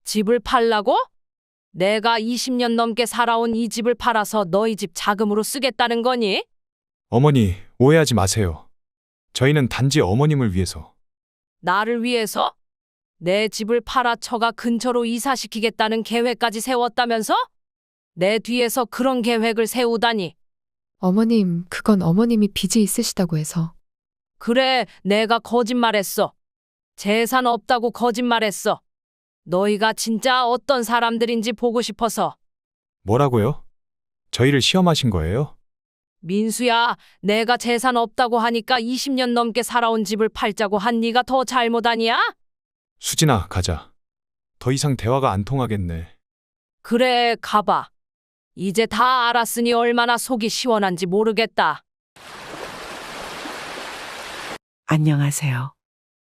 집을 팔라고? 내가 20년 넘게 살아온 이 집을 팔아서 너희 집 자금으로 쓰겠다는 거니? 어머니, 오해하지 마세요. 저희는 단지 어머님을 위해서. 나를 위해서? 내 집을 팔아 처가 근처로 이사시키겠다는 계획까지 세웠다면서? 내 뒤에서 그런 계획을 세우다니. 어머님, 그건 어머님이 빚이 있으시다고 해서. 그래, 내가 거짓말했어. 재산 없다고 거짓말했어. 너희가 진짜 어떤 사람들인지 보고 싶어서. 뭐라고요? 저희를 시험하신 거예요? 민수야, 내가 재산 없다고 하니까 20년 넘게 살아온 집을 팔자고 한 네가 더 잘못 아니야? 수진아, 가자. 더 이상 대화가 안 통하겠네. 그래, 가봐. 이제 다 알았으니 얼마나 속이 시원한지 모르겠다. 안녕하세요.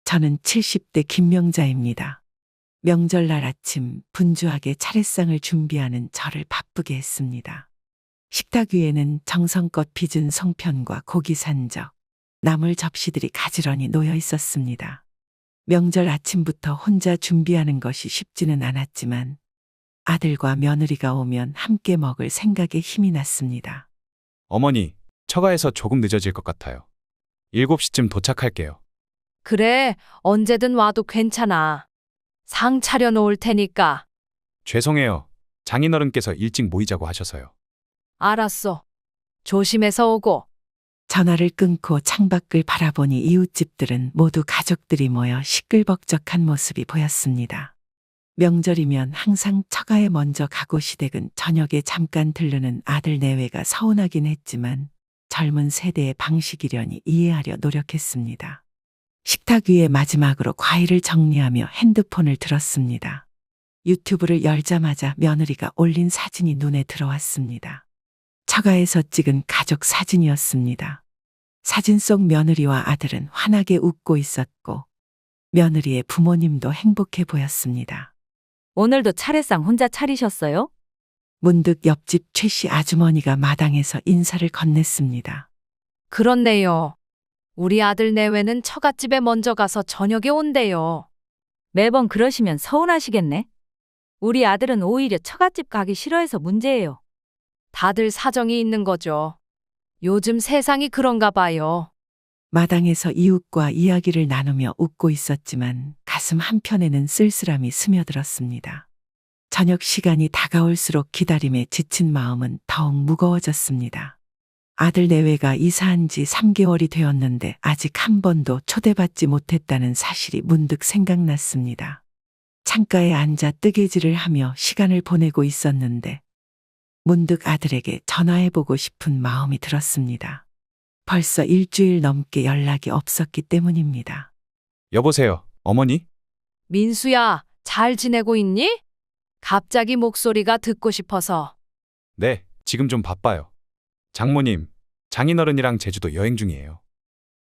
저는 70대 김명자입니다. 명절날 아침 분주하게 차례상을 준비하는 저를 바쁘게 했습니다. 식탁 위에는 정성껏 빚은 송편과 고기 산적, 나물 접시들이 가지런히 놓여 있었습니다. 명절 아침부터 혼자 준비하는 것이 쉽지는 않았지만 아들과 며느리가 오면 함께 먹을 생각에 힘이 났습니다. 어머니, 처가에서 조금 늦어질 것 같아요. 7시쯤 도착할게요. 그래, 언제든 와도 괜찮아. 상 차려놓을 테니까. 죄송해요. 장인어른께서 일찍 모이자고 하셔서요. 알았어. 조심해서 오고. 전화를 끊고 창밖을 바라보니 이웃집들은 모두 가족들이 모여 시끌벅적한 모습이 보였습니다. 명절이면 항상 처가에 먼저 가고 시댁은 저녁에 잠깐 들르는 아들 내외가 서운하긴 했지만 젊은 세대의 방식이려니 이해하려 노력했습니다. 식탁 위에 마지막으로 과일을 정리하며 핸드폰을 들었습니다. 유튜브를 열자마자 며느리가 올린 사진이 눈에 들어왔습니다. 처가에서 찍은 가족 사진이었습니다. 사진 속 며느리와 아들은 환하게 웃고 있었고 며느리의 부모님도 행복해 보였습니다. 오늘도 차례상 혼자 차리셨어요? 문득 옆집 최 씨 아주머니가 마당에서 인사를 건넸습니다. 그렇네요. 우리 아들 내외는 처갓집에 먼저 가서 저녁에 온대요. 매번 그러시면 서운하시겠네. 우리 아들은 오히려 처갓집 가기 싫어해서 문제예요. 다들 사정이 있는 거죠. 요즘 세상이 그런가 봐요. 마당에서 이웃과 이야기를 나누며 웃고 있었지만 가슴 한편에는 쓸쓸함이 스며들었습니다. 저녁 시간이 다가올수록 기다림에 지친 마음은 더욱 무거워졌습니다. 아들 내외가 이사한 지 3개월이 되었는데 아직 한 번도 초대받지 못했다는 사실이 문득 생각났습니다. 창가에 앉아 뜨개질을 하며 시간을 보내고 있었는데 문득 아들에게 전화해보고 싶은 마음이 들었습니다. 벌써 일주일 넘게 연락이 없었기 때문입니다. 여보세요, 어머니? 민수야, 잘 지내고 있니? 갑자기 목소리가 듣고 싶어서. 네, 지금 좀 바빠요. 장모님, 장인어른이랑 제주도 여행 중이에요.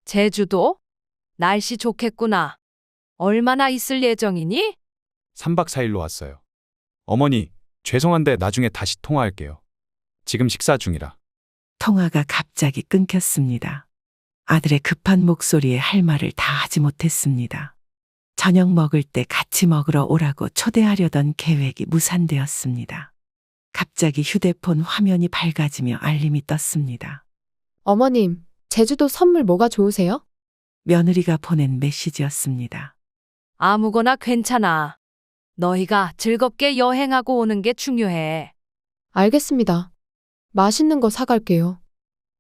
제주도? 날씨 좋겠구나. 얼마나 있을 예정이니? 3박 4일로 왔어요. 어머니, 죄송한데 나중에 다시 통화할게요. 지금 식사 중이라. 통화가 갑자기 끊겼습니다. 아들의 급한 목소리에 할 말을 다 하지 못했습니다. 저녁 먹을 때 같이 먹으러 오라고 초대하려던 계획이 무산되었습니다. 갑자기 휴대폰 화면이 밝아지며 알림이 떴습니다. 어머님, 제주도 선물 뭐가 좋으세요? 며느리가 보낸 메시지였습니다. 아무거나 괜찮아. 너희가 즐겁게 여행하고 오는 게 중요해. 알겠습니다. 맛있는 거 사갈게요.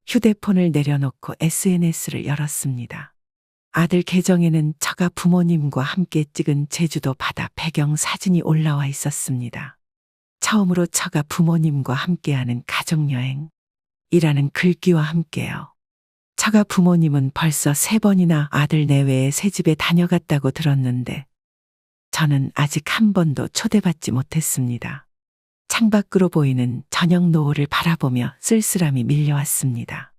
휴대폰을 내려놓고 SNS를 열었습니다. 아들 계정에는 처가 부모님과 함께 찍은 제주도 바다 배경 사진이 올라와 있었습니다. 처음으로 처가 부모님과 함께하는 가족여행이라는 글귀와 함께요. 처가 부모님은 벌써 3번이나 아들 내외의 새집에 다녀갔다고 들었는데 저는 아직 한 번도 초대받지 못했습니다. 창밖으로 보이는 저녁 노을을 바라보며 쓸쓸함이 밀려왔습니다.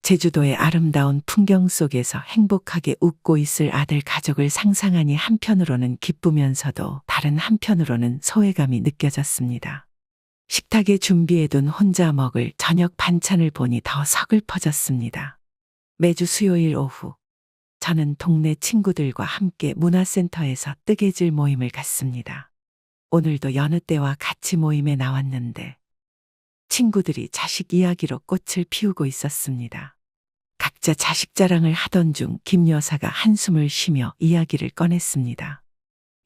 제주도의 아름다운 풍경 속에서 행복하게 웃고 있을 아들 가족을 상상하니 한편으로는 기쁘면서도 다른 한편으로는 소외감이 느껴졌습니다. 식탁에 준비해둔 혼자 먹을 저녁 반찬을 보니 더 서글퍼졌습니다. 매주 수요일 오후 저는 동네 친구들과 함께 문화센터에서 뜨개질 모임을 갖습니다. 오늘도 여느 때와 같이 모임에 나왔는데 친구들이 자식 이야기로 꽃을 피우고 있었습니다. 각자 자식 자랑을 하던 중 김 여사가 한숨을 쉬며 이야기를 꺼냈습니다.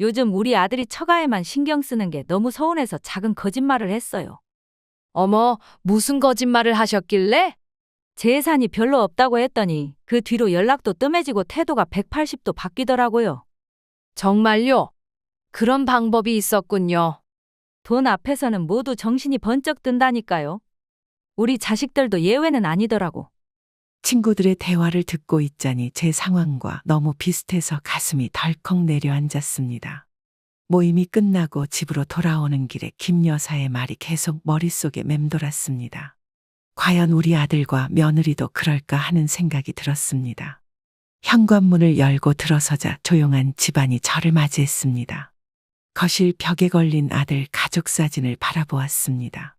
요즘 우리 아들이 처가에만 신경 쓰는 게 너무 서운해서 작은 거짓말을 했어요. 어머, 무슨 거짓말을 하셨길래? 재산이 별로 없다고 했더니 그 뒤로 연락도 뜸해지고 태도가 180도 바뀌더라고요. 정말요? 그런 방법이 있었군요. 돈 앞에서는 모두 정신이 번쩍 든다니까요. 우리 자식들도 예외는 아니더라고. 친구들의 대화를 듣고 있자니 제 상황과 너무 비슷해서 가슴이 덜컥 내려앉았습니다. 모임이 끝나고 집으로 돌아오는 길에 김 여사의 말이 계속 머릿속에 맴돌았습니다. 과연 우리 아들과 며느리도 그럴까 하는 생각이 들었습니다. 현관문을 열고 들어서자 조용한 집안이 저를 맞이했습니다. 거실 벽에 걸린 아들 가족 사진을 바라보았습니다.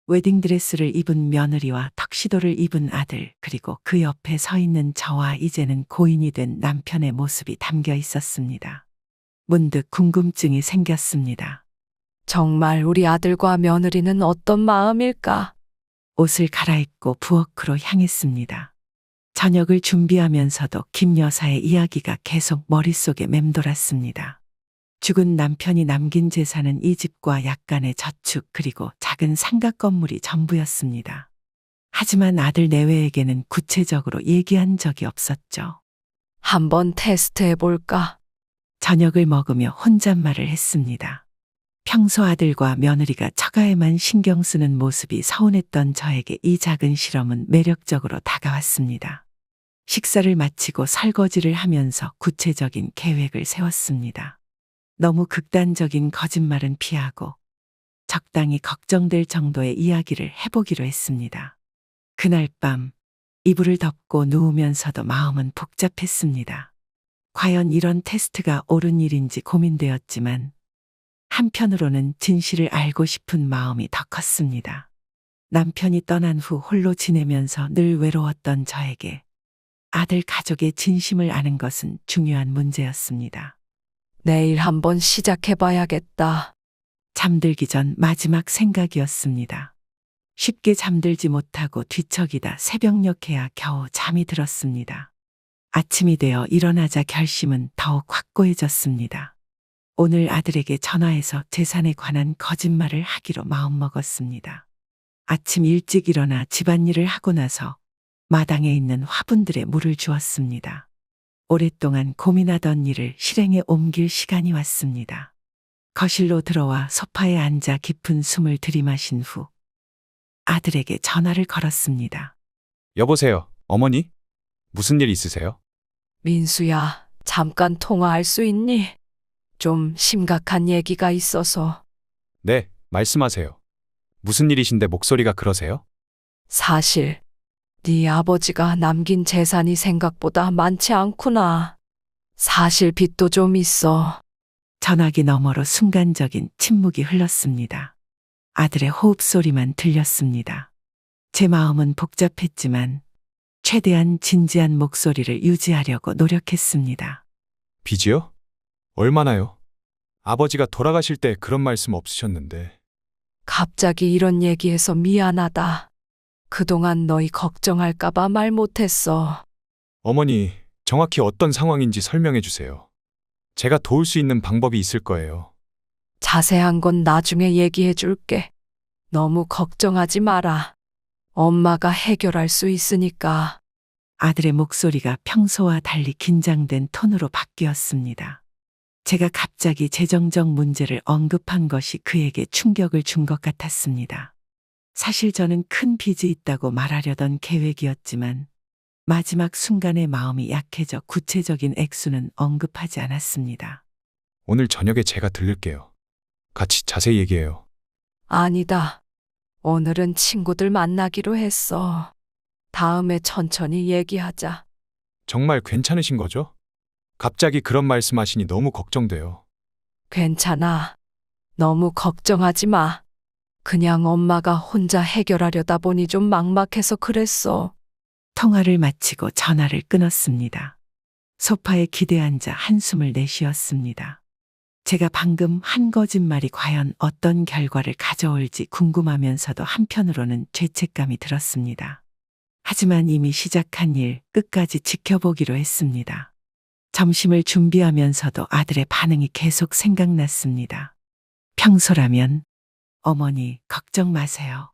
웨딩드레스를 입은 며느리와 턱시도를 입은 아들, 그리고 그 옆에 서 있는 저와 이제는 고인이 된 남편의 모습이 담겨 있었습니다. 문득 궁금증이 생겼습니다. 정말 우리 아들과 며느리는 어떤 마음일까? 옷을 갈아입고 부엌으로 향했습니다. 저녁을 준비하면서도 김 여사의 이야기가 계속 머릿속에 맴돌았습니다. 죽은 남편이 남긴 재산은 이 집과 약간의 저축 그리고 작은 상가 건물이 전부였습니다. 하지만 아들 내외에게는 구체적으로 얘기한 적이 없었죠. 한번 테스트해볼까? 저녁을 먹으며 혼잣말을 했습니다. 평소 아들과 며느리가 처가에만 신경 쓰는 모습이 서운했던 저에게 이 작은 실험은 매력적으로 다가왔습니다. 식사를 마치고 설거지를 하면서 구체적인 계획을 세웠습니다. 너무 극단적인 거짓말은 피하고 적당히 걱정될 정도의 이야기를 해보기로 했습니다. 그날 밤 이불을 덮고 누우면서도 마음은 복잡했습니다. 과연 이런 테스트가 옳은 일인지 고민되었지만 한편으로는 진실을 알고 싶은 마음이 더 컸습니다. 남편이 떠난 후 홀로 지내면서 늘 외로웠던 저에게 아들 가족의 진심을 아는 것은 중요한 문제였습니다. 내일 한번 시작해봐야겠다. 잠들기 전 마지막 생각이었습니다. 쉽게 잠들지 못하고 뒤척이다 새벽녘에야 겨우 잠이 들었습니다. 아침이 되어 일어나자 결심은 더욱 확고해졌습니다. 오늘 아들에게 전화해서 재산에 관한 거짓말을 하기로 마음먹었습니다. 아침 일찍 일어나 집안일을 하고 나서 마당에 있는 화분들에 물을 주었습니다. 오랫동안 고민하던 일을 실행에 옮길 시간이 왔습니다. 거실로 들어와 소파에 앉아 깊은 숨을 들이마신 후 아들에게 전화를 걸었습니다. 여보세요, 어머니? 무슨 일 있으세요? 민수야, 잠깐 통화할 수 있니? 좀 심각한 얘기가 있어서. 네, 말씀하세요. 무슨 일이신데 목소리가 그러세요? 사실 네 아버지가 남긴 재산이 생각보다 많지 않구나. 사실 빚도 좀 있어. 전화기 너머로 순간적인 침묵이 흘렀습니다. 아들의 호흡 소리만 들렸습니다. 제 마음은 복잡했지만 최대한 진지한 목소리를 유지하려고 노력했습니다. 빚이요? 얼마나요? 아버지가 돌아가실 때 그런 말씀 없으셨는데. 갑자기 이런 얘기해서 미안하다. 그동안 너희 걱정할까봐 말 못했어. 어머니, 정확히 어떤 상황인지 설명해 주세요. 제가 도울 수 있는 방법이 있을 거예요. 자세한 건 나중에 얘기해 줄게. 너무 걱정하지 마라. 엄마가 해결할 수 있으니까. 아들의 목소리가 평소와 달리 긴장된 톤으로 바뀌었습니다. 제가 갑자기 재정적 문제를 언급한 것이 그에게 충격을 준 것 같았습니다. 사실 저는 큰 빚이 있다고 말하려던 계획이었지만 마지막 순간에 마음이 약해져 구체적인 액수는 언급하지 않았습니다. 오늘 저녁에 제가 들를게요. 같이 자세히 얘기해요. 아니다. 오늘은 친구들 만나기로 했어. 다음에 천천히 얘기하자. 정말 괜찮으신 거죠? 갑자기 그런 말씀하시니 너무 걱정돼요. 괜찮아. 너무 걱정하지 마. 그냥 엄마가 혼자 해결하려다 보니 좀 막막해서 그랬어. 통화를 마치고 전화를 끊었습니다. 소파에 기대앉아 한숨을 내쉬었습니다. 제가 방금 한 거짓말이 과연 어떤 결과를 가져올지 궁금하면서도 한편으로는 죄책감이 들었습니다. 하지만 이미 시작한 일 끝까지 지켜보기로 했습니다. 점심을 준비하면서도 아들의 반응이 계속 생각났습니다. 평소라면 어머니 걱정 마세요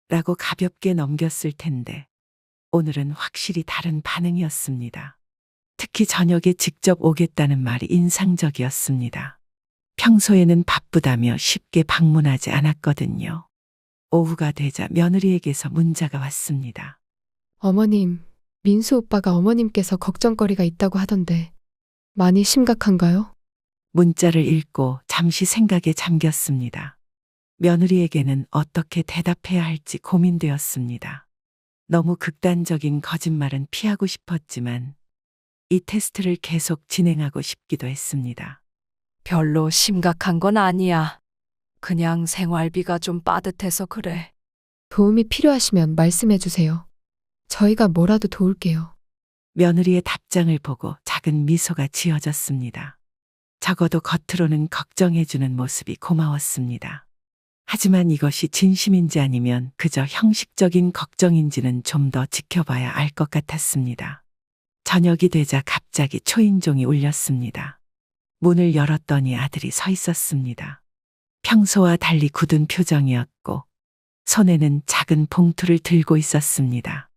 라고 가볍게 넘겼을 텐데 오늘은 확실히 다른 반응이었습니다. 특히 저녁에 직접 오겠다는 말이 인상적이었습니다. 평소에는 바쁘다며 쉽게 방문하지 않았거든요. 오후가 되자 며느리에게서 문자가 왔습니다. 어머님, 민수 오빠가 어머님께서 걱정거리가 있다고 하던데 많이 심각한가요? 문자를 읽고 잠시 생각에 잠겼습니다. 며느리에게는 어떻게 대답해야 할지 고민되었습니다. 너무 극단적인 거짓말은 피하고 싶었지만 이 테스트를 계속 진행하고 싶기도 했습니다. 별로 심각한 건 아니야. 그냥 생활비가 좀 빠듯해서 그래. 도움이 필요하시면 말씀해 주세요. 저희가 뭐라도 도울게요. 며느리의 답장을 보고 작은 미소가 지어졌습니다. 적어도 겉으로는 걱정해주는 모습이 고마웠습니다. 하지만 이것이 진심인지 아니면 그저 형식적인 걱정인지는 좀 더 지켜봐야 알 것 같았습니다. 저녁이 되자 갑자기 초인종이 울렸습니다. 문을 열었더니 아들이 서 있었습니다. 평소와 달리 굳은 표정이었고 손에는 작은 봉투를 들고 있었습니다.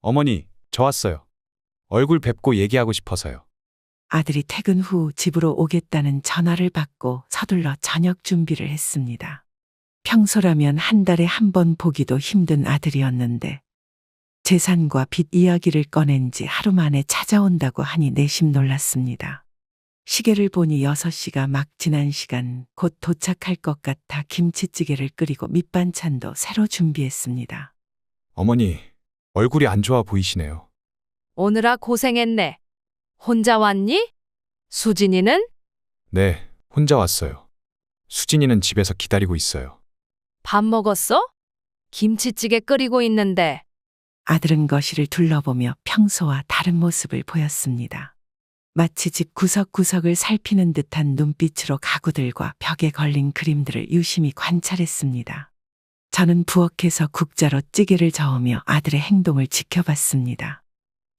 어머니, 저 왔어요. 얼굴 뵙고 얘기하고 싶어서요. 아들이 퇴근 후 집으로 오겠다는 전화를 받고 서둘러 저녁 준비를 했습니다. 평소라면 한 달에 한 번 보기도 힘든 아들이었는데 재산과 빚 이야기를 꺼낸 지 하루 만에 찾아온다고 하니 내심 놀랐습니다. 시계를 보니 6시가 막 지난 시간 곧 도착할 것 같아 김치찌개를 끓이고 밑반찬도 새로 준비했습니다. 어머니, 얼굴이 안 좋아 보이시네요. 오느라 고생했네. 혼자 왔니? 수진이는? 네, 혼자 왔어요. 수진이는 집에서 기다리고 있어요. 밥 먹었어? 김치찌개 끓이고 있는데. 아들은 거실을 둘러보며 평소와 다른 모습을 보였습니다. 마치 집 구석구석을 살피는 듯한 눈빛으로 가구들과 벽에 걸린 그림들을 유심히 관찰했습니다. 저는 부엌에서 국자로 찌개를 저으며 아들의 행동을 지켜봤습니다.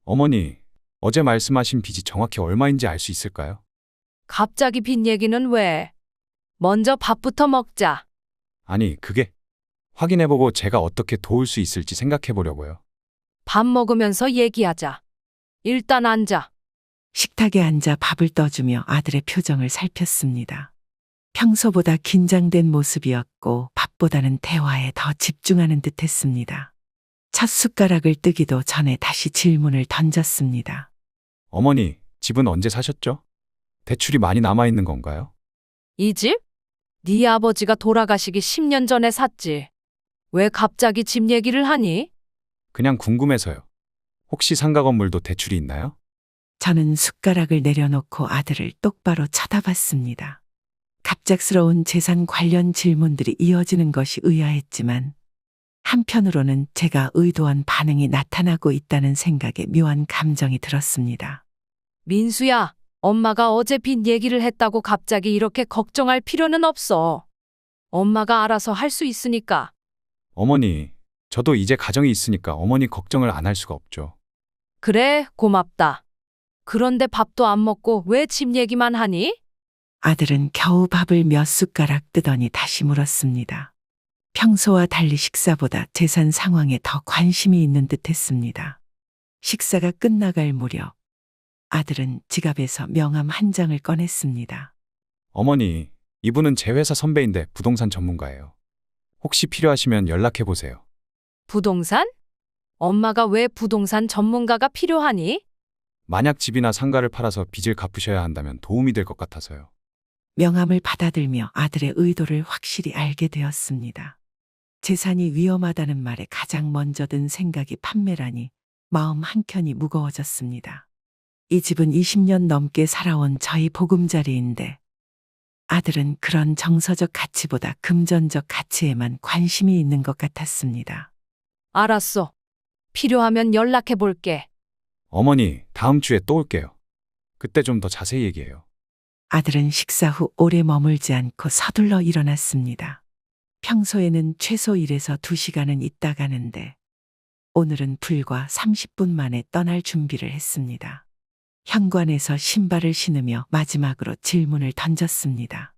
어머니, 어제 말씀하신 빚이 정확히 얼마인지 알 수 있을까요? 갑자기 빚 얘기는 왜? 먼저 밥부터 먹자. 아니, 그게 확인해보고 제가 어떻게 도울 수 있을지 생각해보려고요. 밥 먹으면서 얘기하자. 일단 앉아. 식탁에 앉아 밥을 떠주며 아들의 표정을 살폈습니다. 평소보다 긴장된 모습이었고 밥보다는 대화에 더 집중하는 듯했습니다. 첫 숟가락을 뜨기도 전에 다시 질문을 던졌습니다. 어머니, 집은 언제 사셨죠? 대출이 많이 남아있는 건가요? 이 집? 네 아버지가 돌아가시기 10년 전에 샀지. 왜 갑자기 집 얘기를 하니? 그냥 궁금해서요. 혹시 상가 건물도 대출이 있나요? 저는 숟가락을 내려놓고 아들을 똑바로 쳐다봤습니다. 갑작스러운 재산 관련 질문들이 이어지는 것이 의아했지만 한편으로는 제가 의도한 반응이 나타나고 있다는 생각에 묘한 감정이 들었습니다. 민수야, 엄마가 어제 빚 얘기를 했다고 갑자기 이렇게 걱정할 필요는 없어. 엄마가 알아서 할 수 있으니까. 어머니, 저도 이제 가정이 있으니까 어머니 걱정을 안 할 수가 없죠. 그래, 고맙다. 그런데 밥도 안 먹고 왜 집 얘기만 하니? 아들은 겨우 밥을 몇 숟가락 뜨더니 다시 물었습니다. 평소와 달리 식사보다 재산 상황에 더 관심이 있는 듯했습니다. 식사가 끝나갈 무렵 아들은 지갑에서 명함 한 장을 꺼냈습니다. 어머니, 이분은 제 회사 선배인데 부동산 전문가예요. 혹시 필요하시면 연락해보세요. 부동산? 엄마가 왜 부동산 전문가가 필요하니? 만약 집이나 상가를 팔아서 빚을 갚으셔야 한다면 도움이 될 것 같아서요. 명함을 받아들며 아들의 의도를 확실히 알게 되었습니다. 재산이 위험하다는 말에 가장 먼저 든 생각이 판매라니 마음 한켠이 무거워졌습니다. 이 집은 20년 넘게 살아온 저희 보금자리인데 아들은 그런 정서적 가치보다 금전적 가치에만 관심이 있는 것 같았습니다. 알았어. 필요하면 연락해 볼게. 어머니, 다음 주에 또 올게요. 그때 좀 더 자세히 얘기해요. 아들은 식사 후 오래 머물지 않고 서둘러 일어났습니다. 평소에는 최소 1에서 2시간은 있다 가는데 오늘은 불과 30분 만에 떠날 준비를 했습니다. 현관에서 신발을 신으며 마지막으로 질문을 던졌습니다.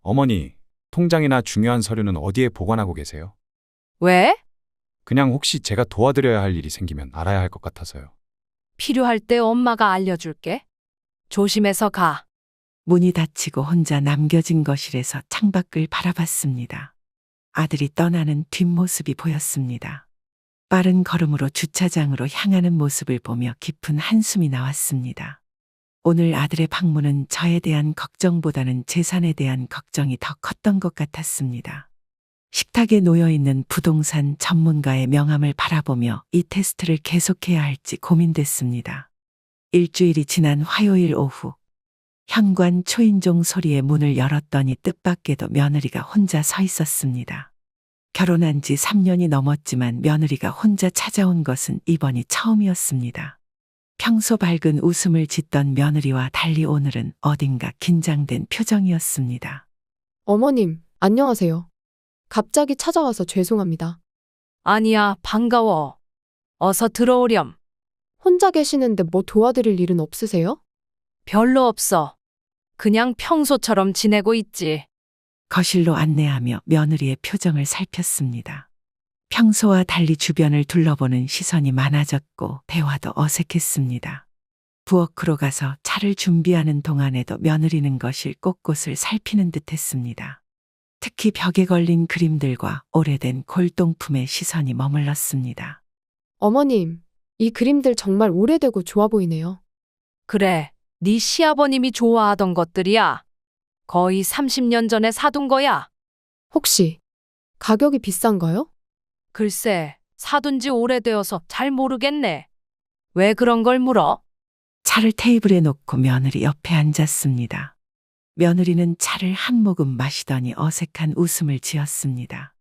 어머니, 통장이나 중요한 서류는 어디에 보관하고 계세요? 왜? 그냥 혹시 제가 도와드려야 할 일이 생기면 알아야 할 것 같아서요. 필요할 때 엄마가 알려줄게. 조심해서 가. 문이 닫히고 혼자 남겨진 거실에서 창밖을 바라봤습니다. 아들이 떠나는 뒷모습이 보였습니다. 빠른 걸음으로 주차장으로 향하는 모습을 보며 깊은 한숨이 나왔습니다. 오늘 아들의 방문은 저에 대한 걱정보다는 재산에 대한 걱정이 더 컸던 것 같았습니다. 식탁에 놓여있는 부동산 전문가의 명함을 바라보며 이 테스트를 계속해야 할지 고민됐습니다. 일주일이 지난 화요일 오후, 현관 초인종 소리에 문을 열었더니 뜻밖에도 며느리가 혼자 서 있었습니다. 결혼한 지 3년이 넘었지만 며느리가 혼자 찾아온 것은 이번이 처음이었습니다. 평소 밝은 웃음을 짓던 며느리와 달리 오늘은 어딘가 긴장된 표정이었습니다. 어머님, 안녕하세요. 갑자기 찾아와서 죄송합니다. 아니야, 반가워. 어서 들어오렴. 혼자 계시는데 뭐 도와드릴 일은 없으세요? 별로 없어. 그냥 평소처럼 지내고 있지. 거실로 안내하며 며느리의 표정을 살폈습니다. 평소와 달리 주변을 둘러보는 시선이 많아졌고 대화도 어색했습니다. 부엌으로 가서 차를 준비하는 동안에도 며느리는 거실 곳곳을 살피는 듯했습니다. 특히 벽에 걸린 그림들과 오래된 골동품에 시선이 머물렀습니다. 어머님, 이 그림들 정말 오래되고 좋아 보이네요. 그래, 네 시아버님이 좋아하던 것들이야. 거의 30년 전에 사둔 거야. 혹시 가격이 비싼가요? 글쎄, 사둔 지 오래되어서 잘 모르겠네. 왜 그런 걸 물어? 차를 테이블에 놓고 며느리 옆에 앉았습니다. 며느리는 차를 한 모금 마시더니 어색한 웃음을 지었습니다.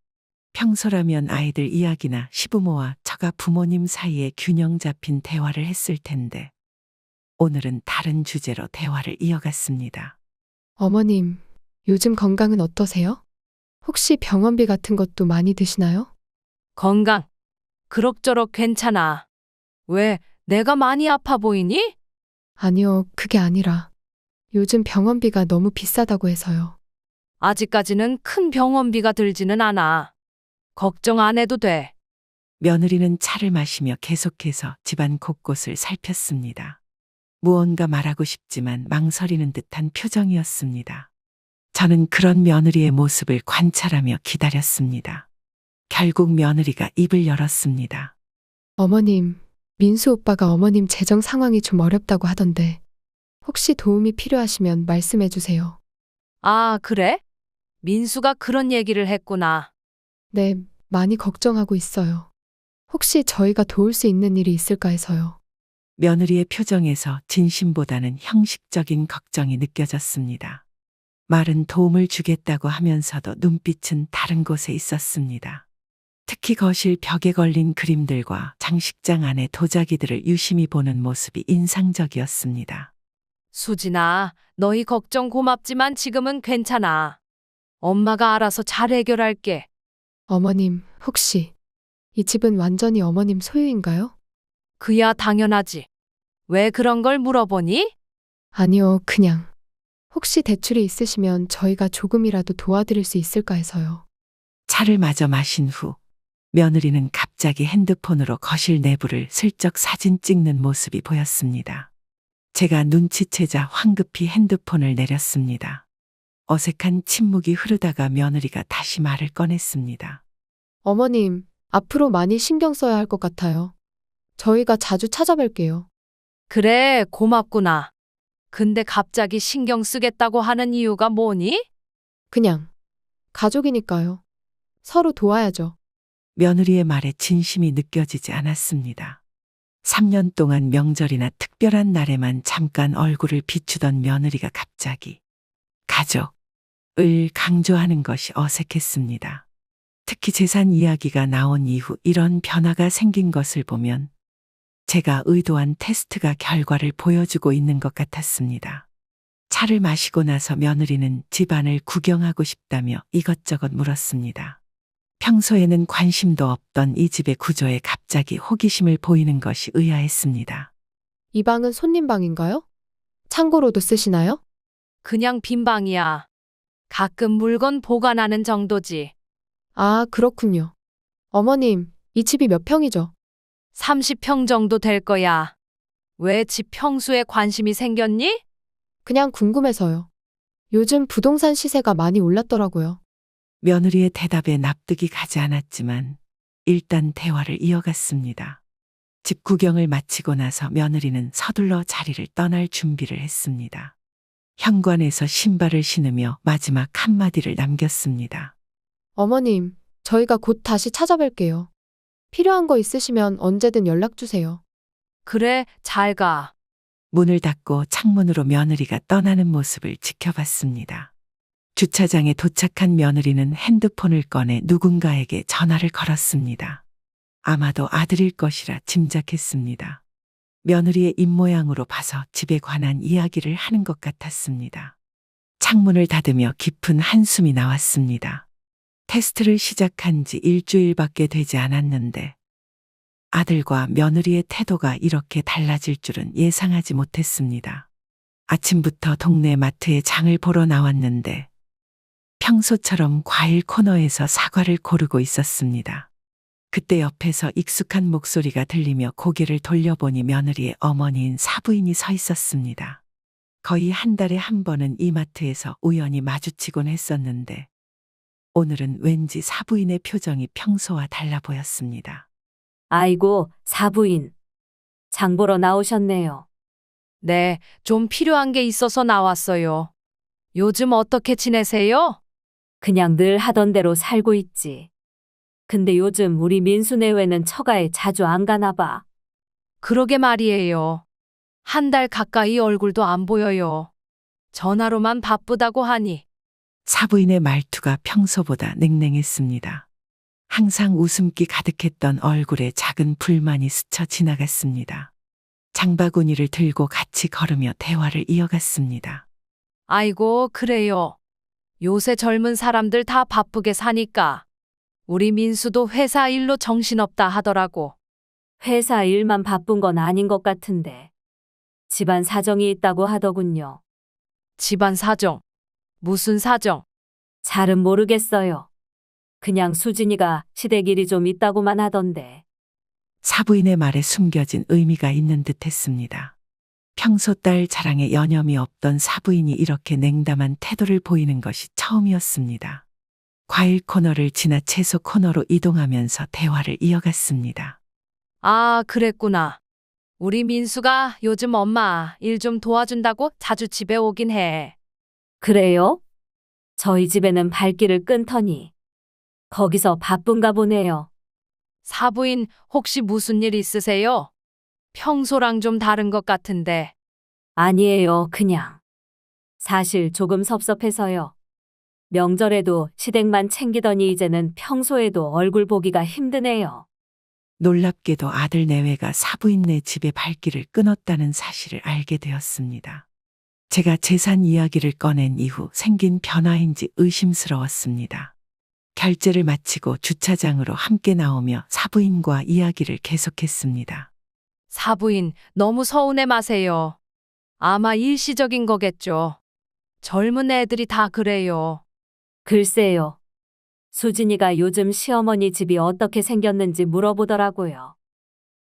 평소라면 아이들 이야기나 시부모와 처가 부모님 사이에 균형 잡힌 대화를 했을 텐데 오늘은 다른 주제로 대화를 이어갔습니다. 어머님, 요즘 건강은 어떠세요? 혹시 병원비 같은 것도 많이 드시나요? 건강. 그럭저럭 괜찮아. 왜, 내가 많이 아파 보이니? 아니요, 그게 아니라 요즘 병원비가 너무 비싸다고 해서요. 아직까지는 큰 병원비가 들지는 않아. 걱정 안 해도 돼. 며느리는 차를 마시며 계속해서 집안 곳곳을 살폈습니다. 무언가 말하고 싶지만 망설이는 듯한 표정이었습니다. 저는 그런 며느리의 모습을 관찰하며 기다렸습니다. 결국 며느리가 입을 열었습니다. 어머님, 민수 오빠가 어머님 재정 상황이 좀 어렵다고 하던데 혹시 도움이 필요하시면 말씀해 주세요. 아, 그래? 민수가 그런 얘기를 했구나. 네, 많이 걱정하고 있어요. 혹시 저희가 도울 수 있는 일이 있을까 해서요. 며느리의 표정에서 진심보다는 형식적인 걱정이 느껴졌습니다. 말은 도움을 주겠다고 하면서도 눈빛은 다른 곳에 있었습니다. 특히 거실 벽에 걸린 그림들과 장식장 안의 도자기들을 유심히 보는 모습이 인상적이었습니다. 수진아, 너희 걱정 고맙지만 지금은 괜찮아. 엄마가 알아서 잘 해결할게. 어머님, 혹시 이 집은 완전히 어머님 소유인가요? 그야 당연하지. 왜 그런 걸 물어보니? 아니요, 그냥. 혹시 대출이 있으시면 저희가 조금이라도 도와드릴 수 있을까 해서요. 차를 마저 마신 후 며느리는 갑자기 핸드폰으로 거실 내부를 슬쩍 사진 찍는 모습이 보였습니다. 제가 눈치채자 황급히 핸드폰을 내렸습니다. 어색한 침묵이 흐르다가 며느리가 다시 말을 꺼냈습니다. 어머님, 앞으로 많이 신경 써야 할 것 같아요. 저희가 자주 찾아뵐게요. 그래, 고맙구나. 근데 갑자기 신경 쓰겠다고 하는 이유가 뭐니? 그냥 가족이니까요. 서로 도와야죠. 며느리의 말에 진심이 느껴지지 않았습니다. 3년 동안 명절이나 특별한 날에만 잠깐 얼굴을 비추던 며느리가 갑자기 가족을 강조하는 것이 어색했습니다. 특히 재산 이야기가 나온 이후 이런 변화가 생긴 것을 보면 제가 의도한 테스트가 결과를 보여주고 있는 것 같았습니다. 차를 마시고 나서 며느리는 집안을 구경하고 싶다며 이것저것 물었습니다. 평소에는 관심도 없던 이 집의 구조에 갑자기 호기심을 보이는 것이 의아했습니다. 이 방은 손님 방인가요? 창고로도 쓰시나요? 그냥 빈 방이야. 가끔 물건 보관하는 정도지. 아, 그렇군요. 어머님, 이 집이 몇 평이죠? 30평 정도 될 거야. 왜 집 평수에 관심이 생겼니? 그냥 궁금해서요. 요즘 부동산 시세가 많이 올랐더라고요. 며느리의 대답에 납득이 가지 않았지만 일단 대화를 이어갔습니다. 집 구경을 마치고 나서 며느리는 서둘러 자리를 떠날 준비를 했습니다. 현관에서 신발을 신으며 마지막 한마디를 남겼습니다. 어머님, 저희가 곧 다시 찾아뵐게요. 필요한 거 있으시면 언제든 연락 주세요. 그래, 잘 가. 문을 닫고 창문으로 며느리가 떠나는 모습을 지켜봤습니다. 주차장에 도착한 며느리는 핸드폰을 꺼내 누군가에게 전화를 걸었습니다. 아마도 아들일 것이라 짐작했습니다. 며느리의 입모양으로 봐서 집에 관한 이야기를 하는 것 같았습니다. 창문을 닫으며 깊은 한숨이 나왔습니다. 테스트를 시작한 지 일주일밖에 되지 않았는데 아들과 며느리의 태도가 이렇게 달라질 줄은 예상하지 못했습니다. 아침부터 동네 마트에 장을 보러 나왔는데 평소처럼 과일 코너에서 사과를 고르고 있었습니다. 그때 옆에서 익숙한 목소리가 들리며 고개를 돌려보니 며느리의 어머니인 사부인이 서 있었습니다. 거의 한 달에 한 번은 이 마트에서 우연히 마주치곤 했었는데 오늘은 왠지 사부인의 표정이 평소와 달라 보였습니다. 아이고, 사부인. 장 보러 나오셨네요. 네, 좀 필요한 게 있어서 나왔어요. 요즘 어떻게 지내세요? 그냥 늘 하던 대로 살고 있지. 근데 요즘 우리 민수네외는 처가에 자주 안 가나 봐. 그러게 말이에요. 한 달 가까이 얼굴도 안 보여요. 전화로만 바쁘다고 하니. 사부인의 말투가 평소보다 냉랭했습니다. 항상 웃음기 가득했던 얼굴에 작은 불만이 스쳐 지나갔습니다. 장바구니를 들고 같이 걸으며 대화를 이어갔습니다. 아이고, 그래요. 요새 젊은 사람들 다 바쁘게 사니까. 우리 민수도 회사 일로 정신없다 하더라고. 회사 일만 바쁜 건 아닌 것 같은데. 집안 사정이 있다고 하더군요. 집안 사정. 무슨 사정? 잘은 모르겠어요. 그냥 수진이가 시댁 일이 좀 있다고만 하던데. 사부인의 말에 숨겨진 의미가 있는 듯 했습니다. 평소 딸 자랑에 여념이 없던 사부인이 이렇게 냉담한 태도를 보이는 것이 처음이었습니다. 과일 코너를 지나 채소 코너로 이동하면서 대화를 이어갔습니다. 아, 그랬구나. 우리 민수가 요즘 엄마 일 좀 도와준다고 자주 집에 오긴 해. 그래요? 저희 집에는 발길을 끊더니. 거기서 바쁜가 보네요. 사부인 혹시 무슨 일 있으세요? 평소랑 좀 다른 것 같은데. 아니에요, 그냥. 사실 조금 섭섭해서요. 명절에도 시댁만 챙기더니 이제는 평소에도 얼굴 보기가 힘드네요. 놀랍게도 아들 내외가 사부인네 집에 발길을 끊었다는 사실을 알게 되었습니다. 제가 재산 이야기를 꺼낸 이후 생긴 변화인지 의심스러웠습니다. 결제를 마치고 주차장으로 함께 나오며 사부인과 이야기를 계속했습니다. 사부인, 너무 서운해 마세요. 아마 일시적인 거겠죠. 젊은 애들이 다 그래요. 글쎄요. 수진이가 요즘 시어머니 집이 어떻게 생겼는지 물어보더라고요.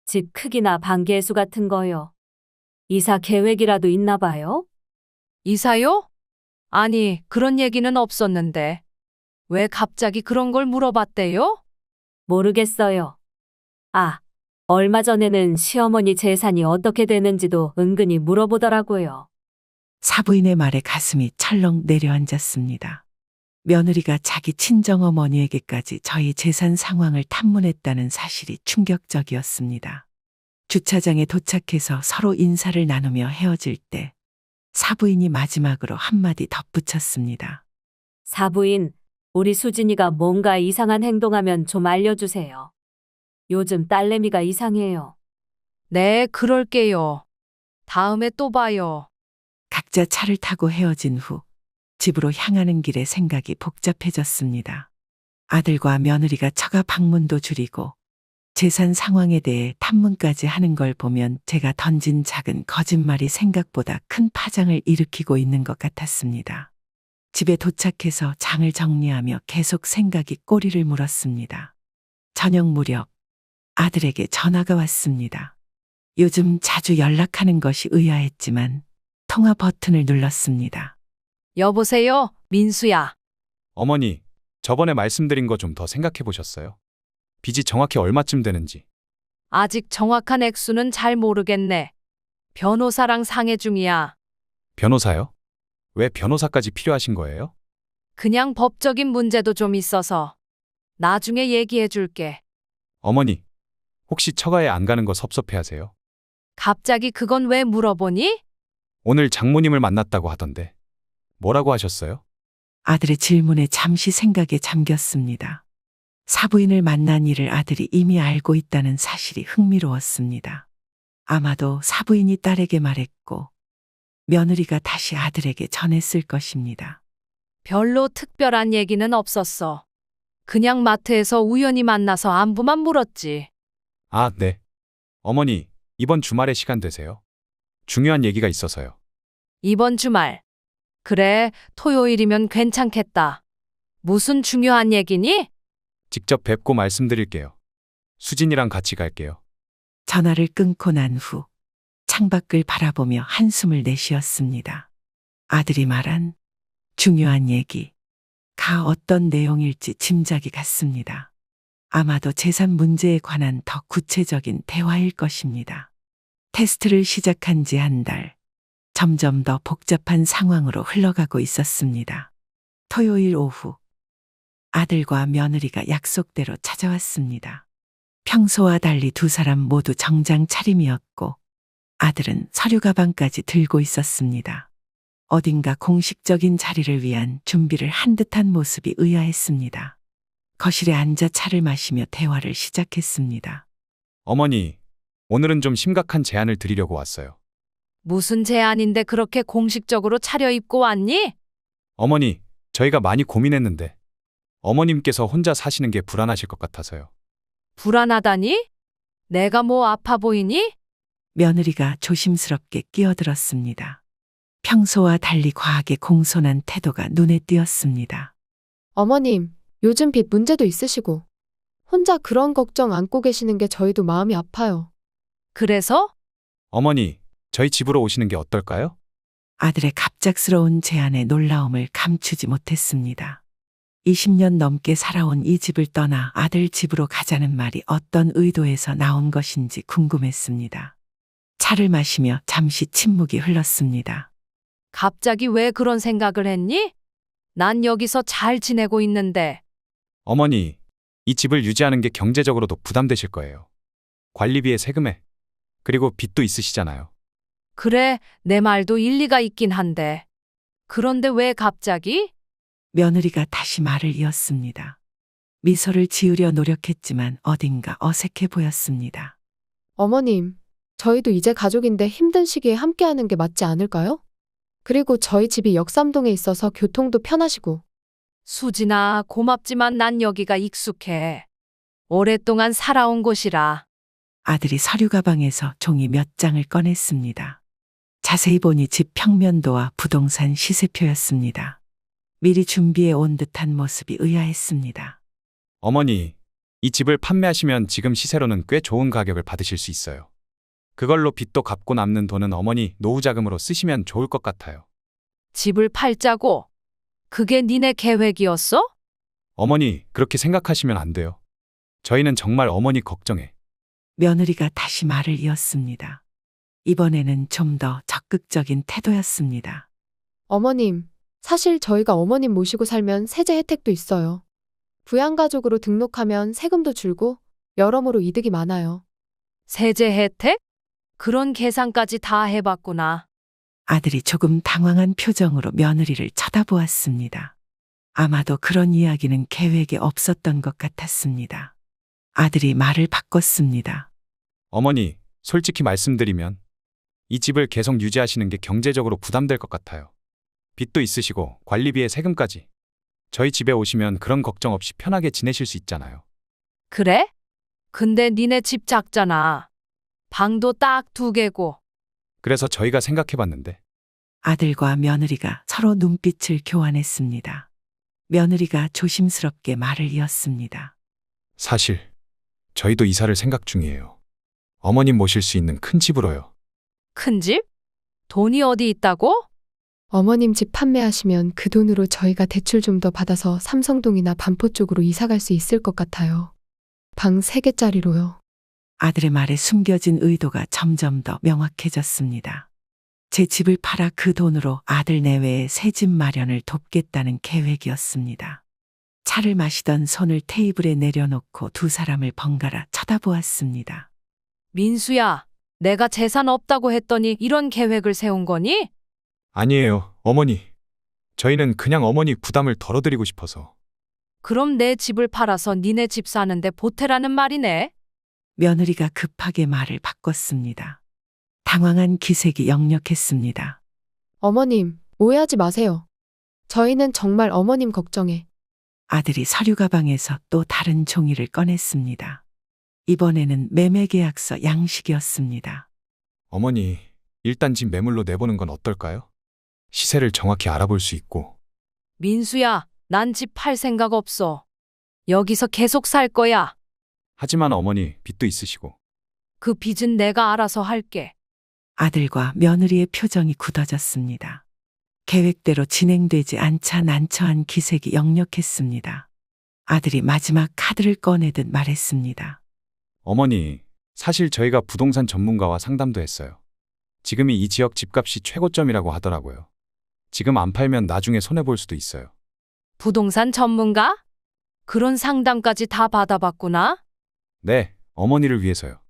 집 크기나 방개수 같은 거요. 이사 계획이라도 있나 봐요? 이사요? 아니, 그런 얘기는 없었는데. 왜 갑자기 그런 걸 물어봤대요? 모르겠어요. 아, 얼마 전에는 시어머니 재산이 어떻게 되는지도 은근히 물어보더라고요. 사부인의 말에 가슴이 철렁 내려앉았습니다. 며느리가 자기 친정어머니에게까지 저희 재산 상황을 탐문했다는 사실이 충격적이었습니다. 주차장에 도착해서 서로 인사를 나누며 헤어질 때 사부인이 마지막으로 한마디 덧붙였습니다. 사부인, 우리 수진이가 뭔가 이상한 행동하면 좀 알려주세요. 요즘 딸내미가 이상해요. 네, 그럴게요. 다음에 또 봐요. 각자 차를 타고 헤어진 후 집으로 향하는 길에 생각이 복잡해졌습니다. 아들과 며느리가 처가 방문도 줄이고 재산 상황에 대해 탐문까지 하는 걸 보면 제가 던진 작은 거짓말이 생각보다 큰 파장을 일으키고 있는 것 같았습니다. 집에 도착해서 장을 정리하며 계속 생각이 꼬리를 물었습니다. 저녁 무렵 아들에게 전화가 왔습니다. 요즘 자주 연락하는 것이 의아했지만 통화 버튼을 눌렀습니다. 여보세요, 민수야. 어머니, 저번에 말씀드린 거 좀 더 생각해 보셨어요? 빚이 정확히 얼마쯤 되는지. 아직 정확한 액수는 잘 모르겠네. 변호사랑 상의 중이야. 변호사요? 왜 변호사까지 필요하신 거예요? 그냥 법적인 문제도 좀 있어서. 나중에 얘기해 줄게. 어머니, 혹시 처가에 안 가는 거 섭섭해 하세요? 갑자기 그건 왜 물어보니? 오늘 장모님을 만났다고 하던데. 뭐라고 하셨어요? 아들의 질문에 잠시 생각에 잠겼습니다. 사부인을 만난 일을 아들이 이미 알고 있다는 사실이 흥미로웠습니다. 아마도 사부인이 딸에게 말했고 며느리가 다시 아들에게 전했을 것입니다. 별로 특별한 얘기는 없었어. 그냥 마트에서 우연히 만나서 안부만 물었지. 아, 네. 어머니, 이번 주말에 시간 되세요? 중요한 얘기가 있어서요. 이번 주말. 그래, 토요일이면 괜찮겠다. 무슨 중요한 얘기니? 직접 뵙고 말씀드릴게요. 수진이랑 같이 갈게요. 전화를 끊고 난 후 창밖을 바라보며 한숨을 내쉬었습니다. 아들이 말한 중요한 얘기가 어떤 내용일지 짐작이 갔습니다. 아마도 재산 문제에 관한 더 구체적인 대화일 것입니다. 테스트를 시작한 지 한 달, 점점 더 복잡한 상황으로 흘러가고 있었습니다. 토요일 오후, 아들과 며느리가 약속대로 찾아왔습니다. 평소와 달리 두 사람 모두 정장 차림이었고 아들은 서류 가방까지 들고 있었습니다. 어딘가 공식적인 자리를 위한 준비를 한 듯한 모습이 의아했습니다. 거실에 앉아 차를 마시며 대화를 시작했습니다. 어머니, 오늘은 좀 심각한 제안을 드리려고 왔어요. 무슨 제안인데 그렇게 공식적으로 차려입고 왔니? 어머니, 저희가 많이 고민했는데 어머님께서 혼자 사시는 게 불안하실 것 같아서요. 불안하다니? 내가 뭐 아파 보이니? 며느리가 조심스럽게 끼어들었습니다. 평소와 달리 과하게 공손한 태도가 눈에 띄었습니다. 어머님, 요즘 빚 문제도 있으시고 혼자 그런 걱정 안고 계시는 게 저희도 마음이 아파요. 그래서? 어머니, 저희 집으로 오시는 게 어떨까요? 아들의 갑작스러운 제안에 놀라움을 감추지 못했습니다. 20년 넘게 살아온 이 집을 떠나 아들 집으로 가자는 말이 어떤 의도에서 나온 것인지 궁금했습니다. 차를 마시며 잠시 침묵이 흘렀습니다. 갑자기 왜 그런 생각을 했니? 난 여기서 잘 지내고 있는데. 어머니, 이 집을 유지하는 게 경제적으로도 부담되실 거예요. 관리비에 세금에, 그리고 빚도 있으시잖아요. 그래, 내 말도 일리가 있긴 한데. 그런데 왜 갑자기? 며느리가 다시 말을 이었습니다. 미소를 지으려 노력했지만 어딘가 어색해 보였습니다. 어머님, 저희도 이제 가족인데 힘든 시기에 함께하는 게 맞지 않을까요? 그리고 저희 집이 역삼동에 있어서 교통도 편하시고. 수진아, 고맙지만 난 여기가 익숙해. 오랫동안 살아온 곳이라. 아들이 서류 가방에서 종이 몇 장을 꺼냈습니다. 자세히 보니 집 평면도와 부동산 시세표였습니다. 미리 준비해 온 듯한 모습이 의아했습니다. 어머니, 이 집을 판매하시면 지금 시세로는 꽤 좋은 가격을 받으실 수 있어요. 그걸로 빚도 갚고 남는 돈은 어머니 노후 자금으로 쓰시면 좋을 것 같아요. 집을 팔자고? 그게 니네 계획이었어? 어머니, 그렇게 생각하시면 안 돼요. 저희는 정말 어머니 걱정해. 며느리가 다시 말을 이었습니다. 이번에는 좀 더 적극적인 태도였습니다. 어머님, 사실 저희가 어머님 모시고 살면 세제 혜택도 있어요. 부양가족으로 등록하면 세금도 줄고 여러모로 이득이 많아요. 세제 혜택? 그런 계산까지 다 해봤구나. 아들이 조금 당황한 표정으로 며느리를 쳐다보았습니다. 아마도 그런 이야기는 계획에 없었던 것 같았습니다. 아들이 말을 바꿨습니다. 어머니, 솔직히 말씀드리면 이 집을 계속 유지하시는 게 경제적으로 부담될 것 같아요. 빚도 있으시고 관리비에 세금까지. 저희 집에 오시면 그런 걱정 없이 편하게 지내실 수 있잖아요. 그래? 근데 니네 집 작잖아. 방도 딱 2개고. 그래서 저희가 생각해봤는데 아들과 며느리가 서로 눈빛을 교환했습니다. 며느리가 조심스럽게 말을 이었습니다. 사실 저희도 이사를 생각 중이에요. 어머님 모실 수 있는 큰 집으로요. 큰 집? 돈이 어디 있다고? 어머님 집 판매하시면 그 돈으로 저희가 대출 좀 더 받아서 삼성동이나 반포 쪽으로 이사 갈 수 있을 것 같아요. 방 3개짜리로요. 아들의 말에 숨겨진 의도가 점점 더 명확해졌습니다. 제 집을 팔아 그 돈으로 아들 내외의 새 집 마련을 돕겠다는 계획이었습니다. 차를 마시던 손을 테이블에 내려놓고 두 사람을 번갈아 쳐다보았습니다. 민수야, 내가 재산 없다고 했더니 이런 계획을 세운 거니? 아니에요, 어머니. 저희는 그냥 어머니 부담을 덜어드리고 싶어서. 그럼 내 집을 팔아서 니네 집 사는데 보태라는 말이네. 며느리가 급하게 말을 바꿨습니다. 당황한 기색이 역력했습니다. 어머님, 오해하지 마세요. 저희는 정말 어머님 걱정에. 아들이 서류 가방에서 또 다른 종이를 꺼냈습니다. 이번에는 매매계약서 양식이었습니다. 어머니, 일단 집 매물로 내보는 건 어떨까요? 시세를 정확히 알아볼 수 있고. 민수야, 난 집 팔 생각 없어. 여기서 계속 살 거야. 하지만 어머니 빚도 있으시고. 그 빚은 내가 알아서 할게. 아들과 며느리의 표정이 굳어졌습니다. 계획대로 진행되지 않자 난처한 기색이 역력했습니다. 아들이 마지막 카드를 꺼내듯 말했습니다. 어머니, 사실 저희가 부동산 전문가와 상담도 했어요. 지금이 이 지역 집값이 최고점이라고 하더라고요. 지금 안 팔면 나중에 손해볼 수도 있어요. 부동산 전문가? 그런 상담까지 다 받아봤구나? 네, 어머니를 위해서요.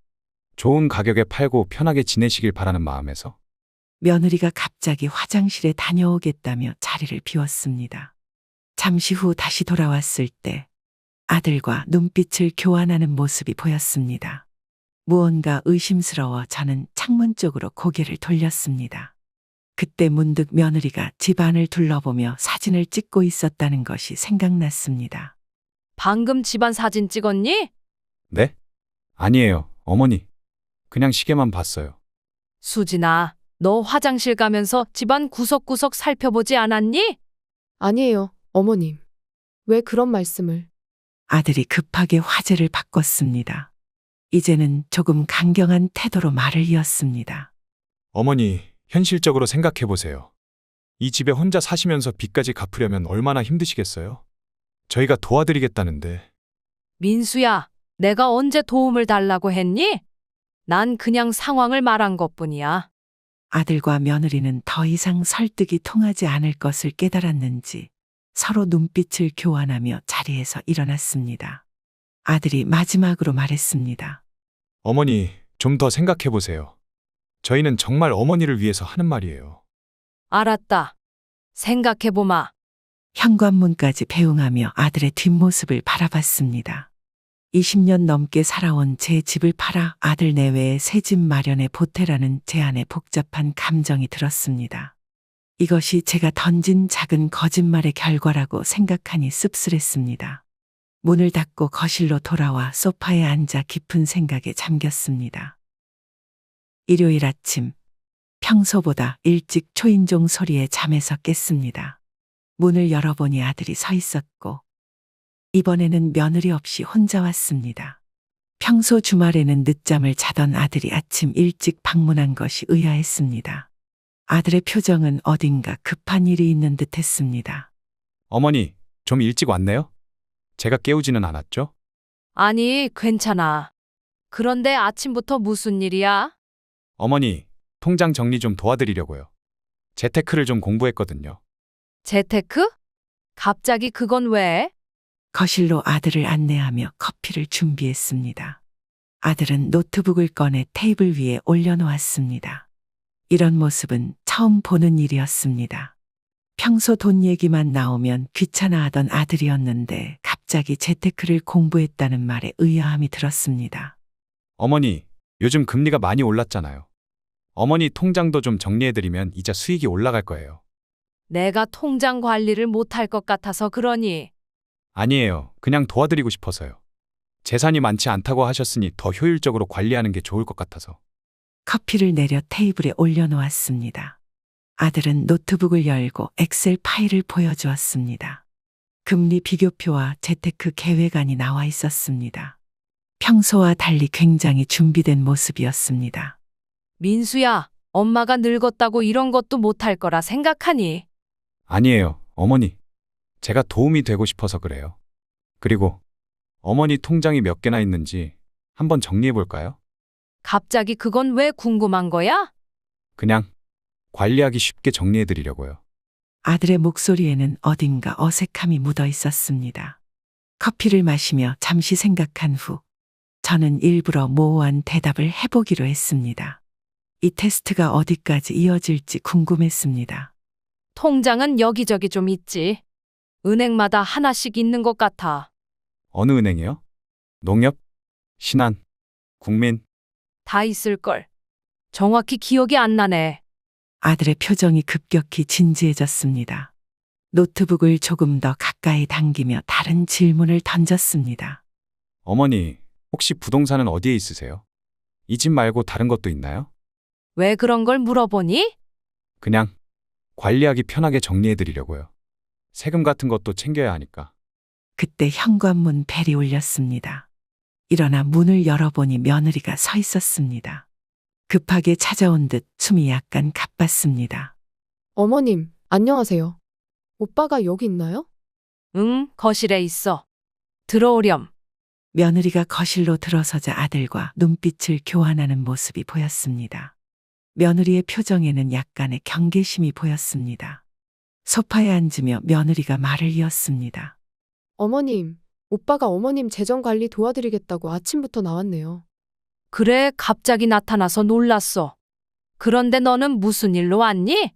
좋은 가격에 팔고 편하게 지내시길 바라는 마음에서. 며느리가 갑자기 화장실에 다녀오겠다며 자리를 비웠습니다. 잠시 후 다시 돌아왔을 때 아들과 눈빛을 교환하는 모습이 보였습니다. 무언가 의심스러워 저는 창문 쪽으로 고개를 돌렸습니다. 그때 문득 며느리가 집안을 둘러보며 사진을 찍고 있었다는 것이 생각났습니다. 방금 집안 사진 찍었니? 네? 아니에요, 어머니. 그냥 시계만 봤어요. 수진아, 너 화장실 가면서 집안 구석구석 살펴보지 않았니? 아니에요, 어머님. 왜 그런 말씀을. 아들이 급하게 화제를 바꿨습니다. 이제는 조금 강경한 태도로 말을 이었습니다. 어머니, 현실적으로 생각해 보세요. 이 집에 혼자 사시면서 빚까지 갚으려면 얼마나 힘드시겠어요? 저희가 도와드리겠다는데. 민수야, 내가 언제 도움을 달라고 했니? 난 그냥 상황을 말한 것뿐이야. 아들과 며느리는 더 이상 설득이 통하지 않을 것을 깨달았는지 서로 눈빛을 교환하며 자리에서 일어났습니다. 아들이 마지막으로 말했습니다. 어머니, 좀 더 생각해 보세요. 저희는 정말 어머니를 위해서 하는 말이에요. 알았다. 생각해보마. 현관문까지 배웅하며 아들의 뒷모습을 바라봤습니다. 20년 넘게 살아온 제 집을 팔아 아들 내외의 새 집 마련에 보태라는 제안에 복잡한 감정이 들었습니다. 이것이 제가 던진 작은 거짓말의 결과라고 생각하니 씁쓸했습니다. 문을 닫고 거실로 돌아와 소파에 앉아 깊은 생각에 잠겼습니다. 일요일 아침, 평소보다 일찍 초인종 소리에 잠에서 깼습니다. 문을 열어보니 아들이 서 있었고 이번에는 며느리 없이 혼자 왔습니다. 평소 주말에는 늦잠을 자던 아들이 아침 일찍 방문한 것이 의아했습니다. 아들의 표정은 어딘가 급한 일이 있는 듯 했습니다. 어머니, 좀 일찍 왔네요? 제가 깨우지는 않았죠? 아니, 괜찮아. 그런데 아침부터 무슨 일이야? 어머니, 통장 정리 좀 도와드리려고요. 재테크를 좀 공부했거든요. 재테크? 갑자기 그건 왜? 거실로 아들을 안내하며 커피를 준비했습니다. 아들은 노트북을 꺼내 테이블 위에 올려놓았습니다. 이런 모습은 처음 보는 일이었습니다. 평소 돈 얘기만 나오면 귀찮아하던 아들이었는데 갑자기 재테크를 공부했다는 말에 의아함이 들었습니다. 어머니, 요즘 금리가 많이 올랐잖아요. 어머니 통장도 좀 정리해드리면 이자 수익이 올라갈 거예요. 내가 통장 관리를 못할 것 같아서 그러니. 아니에요. 그냥 도와드리고 싶어서요. 재산이 많지 않다고 하셨으니 더 효율적으로 관리하는 게 좋을 것 같아서. 커피를 내려 테이블에 올려놓았습니다. 아들은 노트북을 열고 엑셀 파일을 보여주었습니다. 금리 비교표와 재테크 계획안이 나와 있었습니다. 평소와 달리 굉장히 준비된 모습이었습니다. 민수야, 엄마가 늙었다고 이런 것도 못할 거라 생각하니? 아니에요, 어머니. 제가 도움이 되고 싶어서 그래요. 그리고 어머니 통장이 몇 개나 있는지 한번 정리해 볼까요? 갑자기 그건 왜 궁금한 거야? 그냥 관리하기 쉽게 정리해 드리려고요. 아들의 목소리에는 어딘가 어색함이 묻어 있었습니다. 커피를 마시며 잠시 생각한 후 저는 일부러 모호한 대답을 해보기로 했습니다. 이 테스트가 어디까지 이어질지 궁금했습니다. 통장은 여기저기 좀 있지. 은행마다 하나씩 있는 것 같아. 어느 은행이요? 농협? 신한? 국민? 다 있을걸. 정확히 기억이 안 나네. 아들의 표정이 급격히 진지해졌습니다. 노트북을 조금 더 가까이 당기며 다른 질문을 던졌습니다. 어머니, 혹시 부동산은 어디에 있으세요? 이 집 말고 다른 것도 있나요? 왜 그런 걸 물어보니? 그냥 관리하기 편하게 정리해 드리려고요. 세금 같은 것도 챙겨야 하니까. 그때 현관문 벨이 울렸습니다. 일어나 문을 열어보니 며느리가 서 있었습니다. 급하게 찾아온 듯 숨이 약간 가빴습니다. 어머님, 안녕하세요. 오빠가 여기 있나요? 응, 거실에 있어. 들어오렴. 며느리가 거실로 들어서자 아들과 눈빛을 교환하는 모습이 보였습니다. 며느리의 표정에는 약간의 경계심이 보였습니다. 소파에 앉으며 며느리가 말을 이었습니다. 어머님, 오빠가 어머님 재정 관리 도와드리겠다고 아침부터 나왔네요. 그래, 갑자기 나타나서 놀랐어. 그런데 너는 무슨 일로 왔니?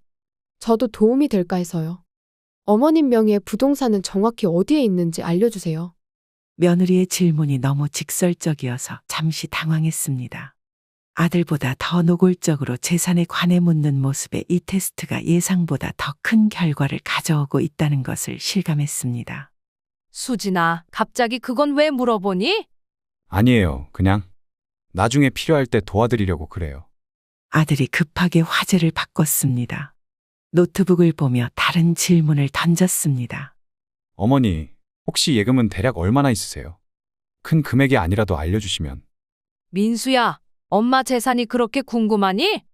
저도 도움이 될까 해서요. 어머님 명의의 부동산은 정확히 어디에 있는지 알려주세요. 며느리의 질문이 너무 직설적이어서 잠시 당황했습니다. 아들보다 더 노골적으로 재산에 관해 묻는 모습에 이 테스트가 예상보다 더 큰 결과를 가져오고 있다는 것을 실감했습니다. 수진아, 갑자기 그건 왜 물어보니? 아니에요. 그냥 나중에 필요할 때 도와드리려고 그래요. 아들이 급하게 화제를 바꿨습니다. 노트북을 보며 다른 질문을 던졌습니다. 어머니, 혹시 예금은 대략 얼마나 있으세요? 큰 금액이 아니라도 알려주시면. 민수야, 엄마 재산이 그렇게 궁금하니?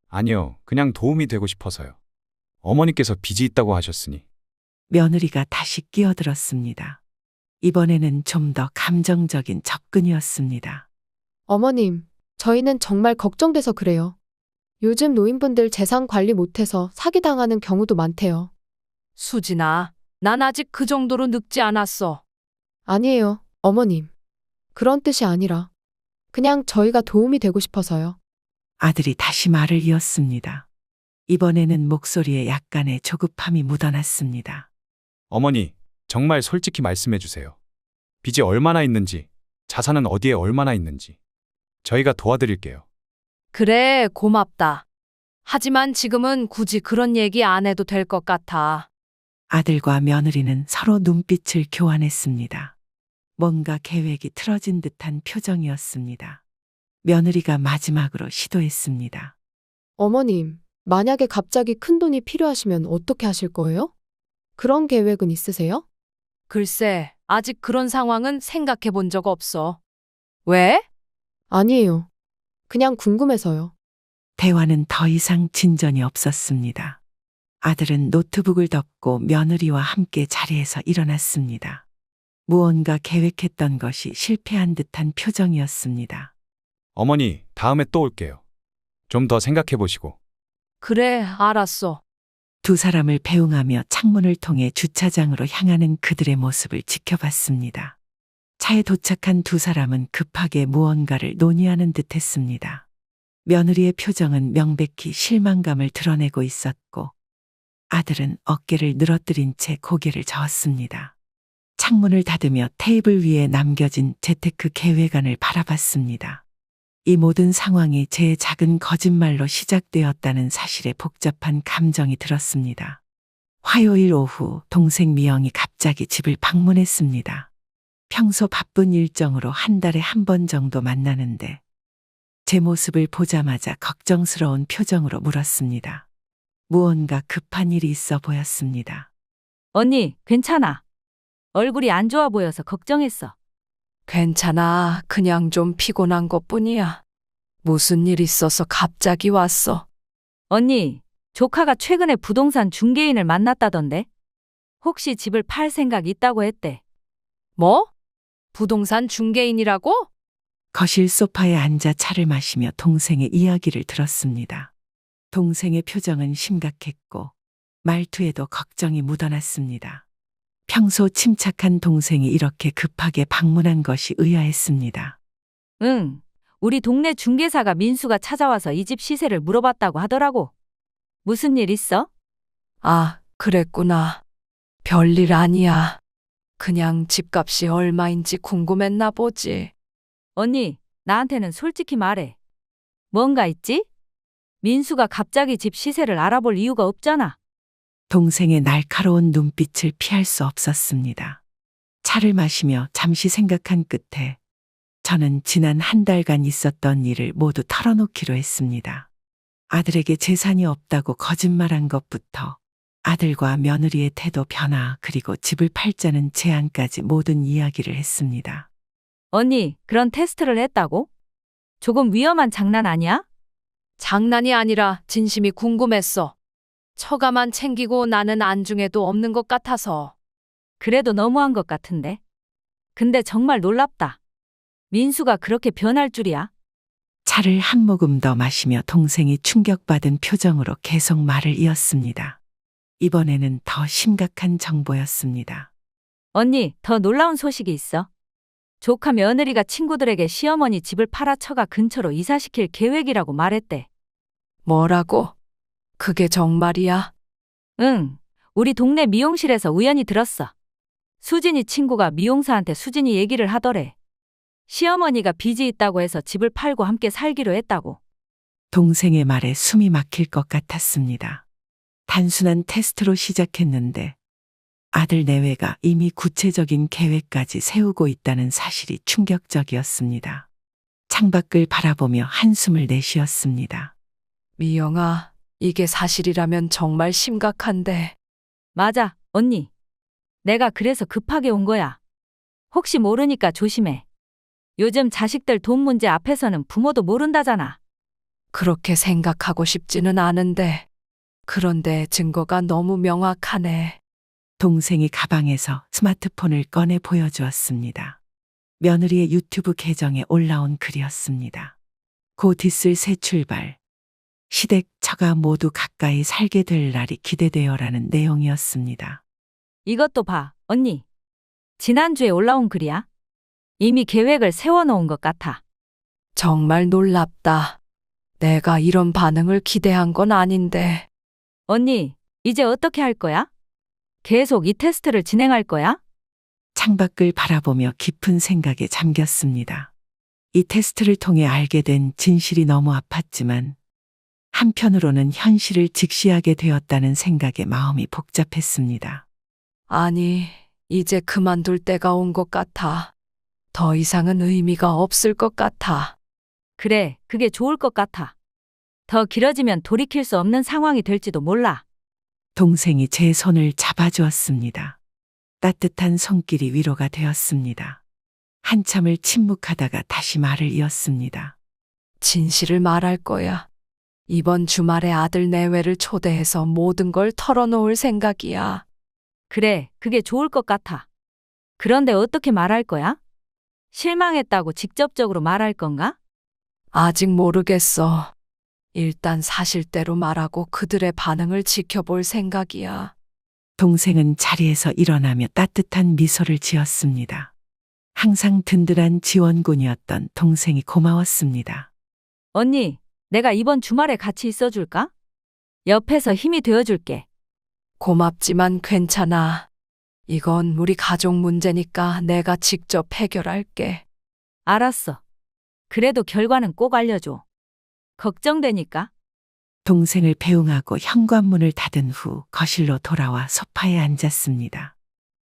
아니요, 그냥 도움이 되고 싶어서요. 어머니께서 빚이 있다고 하셨으니. 며느리가 다시 끼어들었습니다. 이번에는 좀 더 감정적인 접근이었습니다. 어머님, 저희는 정말 걱정돼서 그래요. 요즘 노인분들 재산 관리 못해서 사기당하는 경우도 많대요. 수진아, 난 아직 그 정도로 늙지 않았어. 아니에요, 어머님. 그런 뜻이 아니라 그냥 저희가 도움이 되고 싶어서요. 아들이 다시 말을 이었습니다. 이번에는 목소리에 약간의 조급함이 묻어났습니다. 어머니, 정말 솔직히 말씀해 주세요. 빚이 얼마나 있는지, 자산은 어디에 얼마나 있는지. 저희가 도와드릴게요. 그래, 고맙다. 하지만 지금은 굳이 그런 얘기 안 해도 될 것 같아. 아들과 며느리는 서로 눈빛을 교환했습니다. 뭔가 계획이 틀어진 듯한 표정이었습니다. 며느리가 마지막으로 시도했습니다. 어머님, 만약에 갑자기 큰 돈이 필요하시면 어떻게 하실 거예요? 그런 계획은 있으세요? 글쎄, 아직 그런 상황은 생각해 본 적 없어. 왜? 아니에요. 그냥 궁금해서요. 대화는 더 이상 진전이 없었습니다. 아들은 노트북을 덮고 며느리와 함께 자리에서 일어났습니다. 무언가 계획했던 것이 실패한 듯한 표정이었습니다. 어머니, 다음에 또 올게요. 좀 더 생각해 보시고. 그래, 알았어. 두 사람을 배웅하며 창문을 통해 주차장으로 향하는 그들의 모습을 지켜봤습니다. 차에 도착한 두 사람은 급하게 무언가를 논의하는 듯 했습니다. 며느리의 표정은 명백히 실망감을 드러내고 있었고, 아들은 어깨를 늘어뜨린 채 고개를 저었습니다. 창문을 닫으며 테이블 위에 남겨진 재테크 계획안을 바라봤습니다. 이 모든 상황이 제 작은 거짓말로 시작되었다는 사실에 복잡한 감정이 들었습니다. 화요일 오후 동생 미영이 갑자기 집을 방문했습니다. 평소 바쁜 일정으로 한 달에 한 번 정도 만나는데 제 모습을 보자마자 걱정스러운 표정으로 물었습니다. 무언가 급한 일이 있어 보였습니다. 언니, 괜찮아. 얼굴이 안 좋아 보여서 걱정했어. 괜찮아. 그냥 좀 피곤한 것뿐이야. 무슨 일 있어서 갑자기 왔어? 언니, 조카가 최근에 부동산 중개인을 만났다던데? 혹시 집을 팔 생각 있다고 했대. 뭐? 부동산 중개인이라고? 거실 소파에 앉아 차를 마시며 동생의 이야기를 들었습니다. 동생의 표정은 심각했고 말투에도 걱정이 묻어났습니다. 평소 침착한 동생이 이렇게 급하게 방문한 것이 의아했습니다. 응, 우리 동네 중개사가 민수가 찾아와서 이 집 시세를 물어봤다고 하더라고. 무슨 일 있어? 아, 그랬구나. 별일 아니야. 그냥 집값이 얼마인지 궁금했나 보지. 언니, 나한테는 솔직히 말해. 뭔가 있지? 민수가 갑자기 집 시세를 알아볼 이유가 없잖아. 동생의 날카로운 눈빛을 피할 수 없었습니다. 차를 마시며 잠시 생각한 끝에 저는 지난 한 달간 있었던 일을 모두 털어놓기로 했습니다. 아들에게 재산이 없다고 거짓말한 것부터 아들과 며느리의 태도 변화 그리고 집을 팔자는 제안까지 모든 이야기를 했습니다. 언니, 그런 테스트를 했다고? 조금 위험한 장난 아니야? 장난이 아니라 진심이 궁금했어. 처가만 챙기고 나는 안중에도 없는 것 같아서. 그래도 너무한 것 같은데. 근데 정말 놀랍다. 민수가 그렇게 변할 줄이야? 차를 한 모금 더 마시며 동생이 충격받은 표정으로 계속 말을 이었습니다. 이번에는 더 심각한 정보였습니다. 언니, 더 놀라운 소식이 있어. 조카 며느리가 친구들에게 시어머니 집을 팔아 처가 근처로 이사시킬 계획이라고 말했대. 뭐라고? 그게 정말이야? 응, 우리 동네 미용실에서 우연히 들었어. 수진이 친구가 미용사한테 수진이 얘기를 하더래. 시어머니가 빚이 있다고 해서 집을 팔고 함께 살기로 했다고. 동생의 말에 숨이 막힐 것 같았습니다. 단순한 테스트로 시작했는데 아들 내외가 이미 구체적인 계획까지 세우고 있다는 사실이 충격적이었습니다. 창밖을 바라보며 한숨을 내쉬었습니다. 미영아, 이게 사실이라면 정말 심각한데. 맞아, 언니. 내가 그래서 급하게 온 거야. 혹시 모르니까 조심해. 요즘 자식들 돈 문제 앞에서는 부모도 모른다잖아. 그렇게 생각하고 싶지는 않은데. 그런데 증거가 너무 명확하네. 동생이 가방에서 스마트폰을 꺼내 보여주었습니다. 며느리의 유튜브 계정에 올라온 글이었습니다. 곧 있을 새 출발. 시댁, 처가 모두 가까이 살게 될 날이 기대되어라는 내용이었습니다. 이것도 봐, 언니. 지난주에 올라온 글이야. 이미 계획을 세워놓은 것 같아. 정말 놀랍다. 내가 이런 반응을 기대한 건 아닌데. 언니, 이제 어떻게 할 거야? 계속 이 테스트를 진행할 거야? 창밖을 바라보며 깊은 생각에 잠겼습니다. 이 테스트를 통해 알게 된 진실이 너무 아팠지만 한편으로는 현실을 직시하게 되었다는 생각에 마음이 복잡했습니다. 아니, 이제 그만둘 때가 온 것 같아. 더 이상은 의미가 없을 것 같아. 그래, 그게 좋을 것 같아. 더 길어지면 돌이킬 수 없는 상황이 될지도 몰라. 동생이 제 손을 잡아주었습니다. 따뜻한 손길이 위로가 되었습니다. 한참을 침묵하다가 다시 말을 이었습니다. 진실을 말할 거야. 이번 주말에 아들 내외를 초대해서 모든 걸 털어놓을 생각이야. 그래, 그게 좋을 것 같아. 그런데 어떻게 말할 거야? 실망했다고 직접적으로 말할 건가? 아직 모르겠어. 일단 사실대로 말하고 그들의 반응을 지켜볼 생각이야. 동생은 자리에서 일어나며 따뜻한 미소를 지었습니다. 항상 든든한 지원군이었던 동생이 고마웠습니다. 언니, 내가 이번 주말에 같이 있어줄까? 옆에서 힘이 되어줄게. 고맙지만 괜찮아. 이건 우리 가족 문제니까 내가 직접 해결할게. 알았어. 그래도 결과는 꼭 알려줘. 걱정되니까. 동생을 배웅하고 현관문을 닫은 후 거실로 돌아와 소파에 앉았습니다.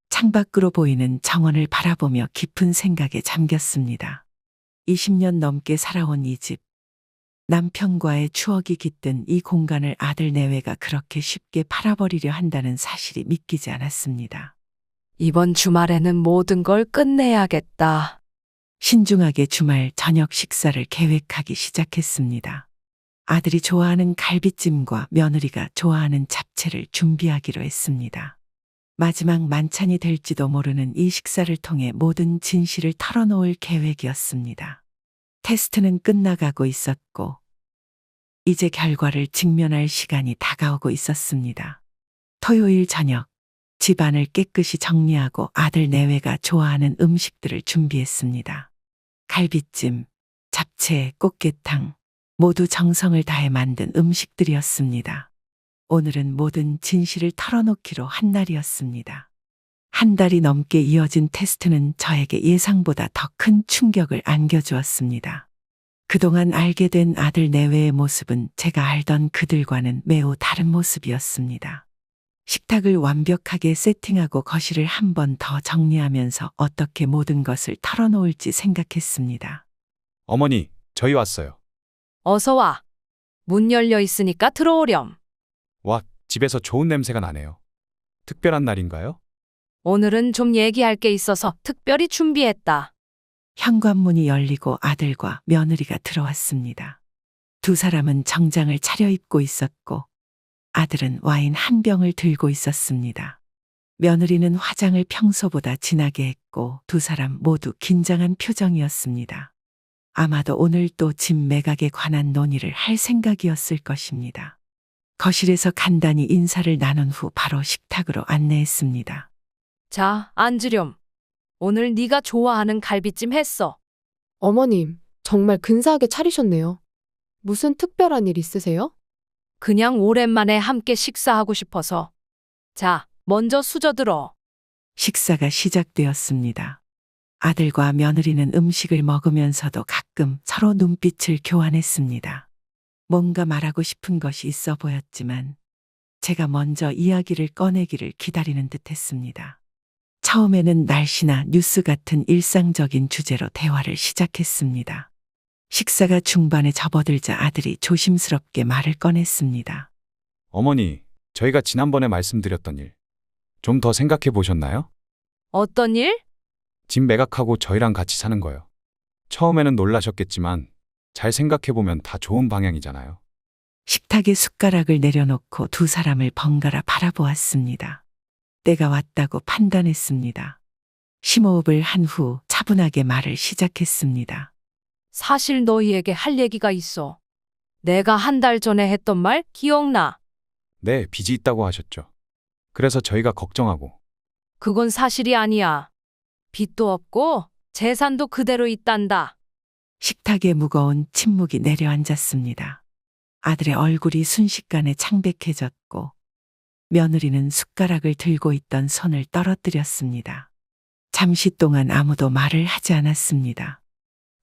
창밖으로 보이는 정원을 바라보며 깊은 생각에 잠겼습니다. 20년 넘게 살아온 이 집. 남편과의 추억이 깃든 이 공간을 아들 내외가 그렇게 쉽게 팔아버리려 한다는 사실이 믿기지 않았습니다. 이번 주말에는 모든 걸 끝내야겠다. 신중하게 주말 저녁 식사를 계획하기 시작했습니다. 아들이 좋아하는 갈비찜과 며느리가 좋아하는 잡채를 준비하기로 했습니다. 마지막 만찬이 될지도 모르는 이 식사를 통해 모든 진실을 털어놓을 계획이었습니다. 테스트는 끝나가고 있었고, 이제 결과를 직면할 시간이 다가오고 있었습니다. 토요일 저녁, 집안을 깨끗이 정리하고 아들 내외가 좋아하는 음식들을 준비했습니다. 갈비찜, 잡채, 꽃게탕, 모두 정성을 다해 만든 음식들이었습니다. 오늘은 모든 진실을 털어놓기로 한 날이었습니다. 한 달이 넘게 이어진 테스트는 저에게 예상보다 더 큰 충격을 안겨주었습니다. 그동안 알게 된 아들 내외의 모습은 제가 알던 그들과는 매우 다른 모습이었습니다. 식탁을 완벽하게 세팅하고 거실을 한 번 더 정리하면서 어떻게 모든 것을 털어놓을지 생각했습니다. 어머니, 저희 왔어요. 어서 와. 문 열려 있으니까 들어오렴. 와, 집에서 좋은 냄새가 나네요. 특별한 날인가요? 오늘은 좀 얘기할 게 있어서 특별히 준비했다. 현관문이 열리고 아들과 며느리가 들어왔습니다. 두 사람은 정장을 차려입고 있었고 아들은 와인 한 병을 들고 있었습니다. 며느리는 화장을 평소보다 진하게 했고 두 사람 모두 긴장한 표정이었습니다. 아마도 오늘 또 집 매각에 관한 논의를 할 생각이었을 것입니다. 거실에서 간단히 인사를 나눈 후 바로 식탁으로 안내했습니다. 자, 앉으렴. 오늘 네가 좋아하는 갈비찜 했어. 어머님, 정말 근사하게 차리셨네요. 무슨 특별한 일 있으세요? 그냥 오랜만에 함께 식사하고 싶어서. 자, 먼저 수저 들어. 식사가 시작되었습니다. 아들과 며느리는 음식을 먹으면서도 가끔 서로 눈빛을 교환했습니다. 뭔가 말하고 싶은 것이 있어 보였지만 제가 먼저 이야기를 꺼내기를 기다리는 듯했습니다. 처음에는 날씨나 뉴스 같은 일상적인 주제로 대화를 시작했습니다. 식사가 중반에 접어들자 아들이 조심스럽게 말을 꺼냈습니다. 어머니, 저희가 지난번에 말씀드렸던 일, 좀 더 생각해 보셨나요? 어떤 일? 집 매각하고 저희랑 같이 사는 거요. 처음에는 놀라셨겠지만 잘 생각해 보면 다 좋은 방향이잖아요. 식탁에 숟가락을 내려놓고 두 사람을 번갈아 바라보았습니다. 때가 왔다고 판단했습니다. 심호흡을 한 후 차분하게 말을 시작했습니다. 사실 너희에게 할 얘기가 있어. 내가 한 달 전에 했던 말 기억나? 네, 빚이 있다고 하셨죠. 그래서 저희가 걱정하고. 그건 사실이 아니야. 빚도 없고 재산도 그대로 있단다. 식탁에 무거운 침묵이 내려앉았습니다. 아들의 얼굴이 순식간에 창백해졌고 며느리는 숟가락을 들고 있던 손을 떨어뜨렸습니다. 잠시 동안 아무도 말을 하지 않았습니다.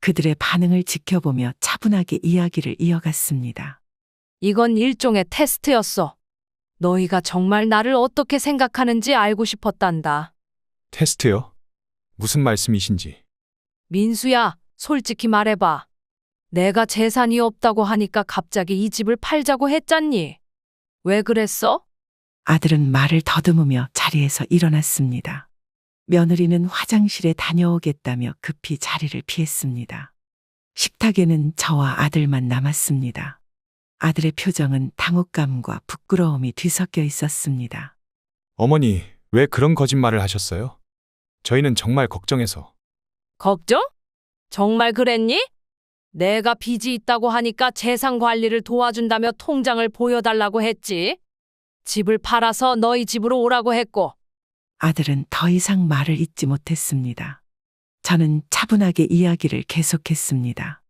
그들의 반응을 지켜보며 차분하게 이야기를 이어갔습니다. 이건 일종의 테스트였어. 너희가 정말 나를 어떻게 생각하는지 알고 싶었단다. 테스트요? 무슨 말씀이신지. 민수야, 솔직히 말해봐. 내가 재산이 없다고 하니까 갑자기 이 집을 팔자고 했잖니. 왜 그랬어? 아들은 말을 더듬으며 자리에서 일어났습니다. 며느리는 화장실에 다녀오겠다며 급히 자리를 피했습니다. 식탁에는 저와 아들만 남았습니다. 아들의 표정은 당혹감과 부끄러움이 뒤섞여 있었습니다. 어머니, 왜 그런 거짓말을 하셨어요? 저희는 정말 걱정해서. 걱정? 정말 그랬니? 내가 빚이 있다고 하니까 재산 관리를 도와준다며 통장을 보여달라고 했지. 집을 팔아서 너희 집으로 오라고 했고. 아들은 더 이상 말을 잇지 못했습니다. 저는 차분하게 이야기를 계속했습니다.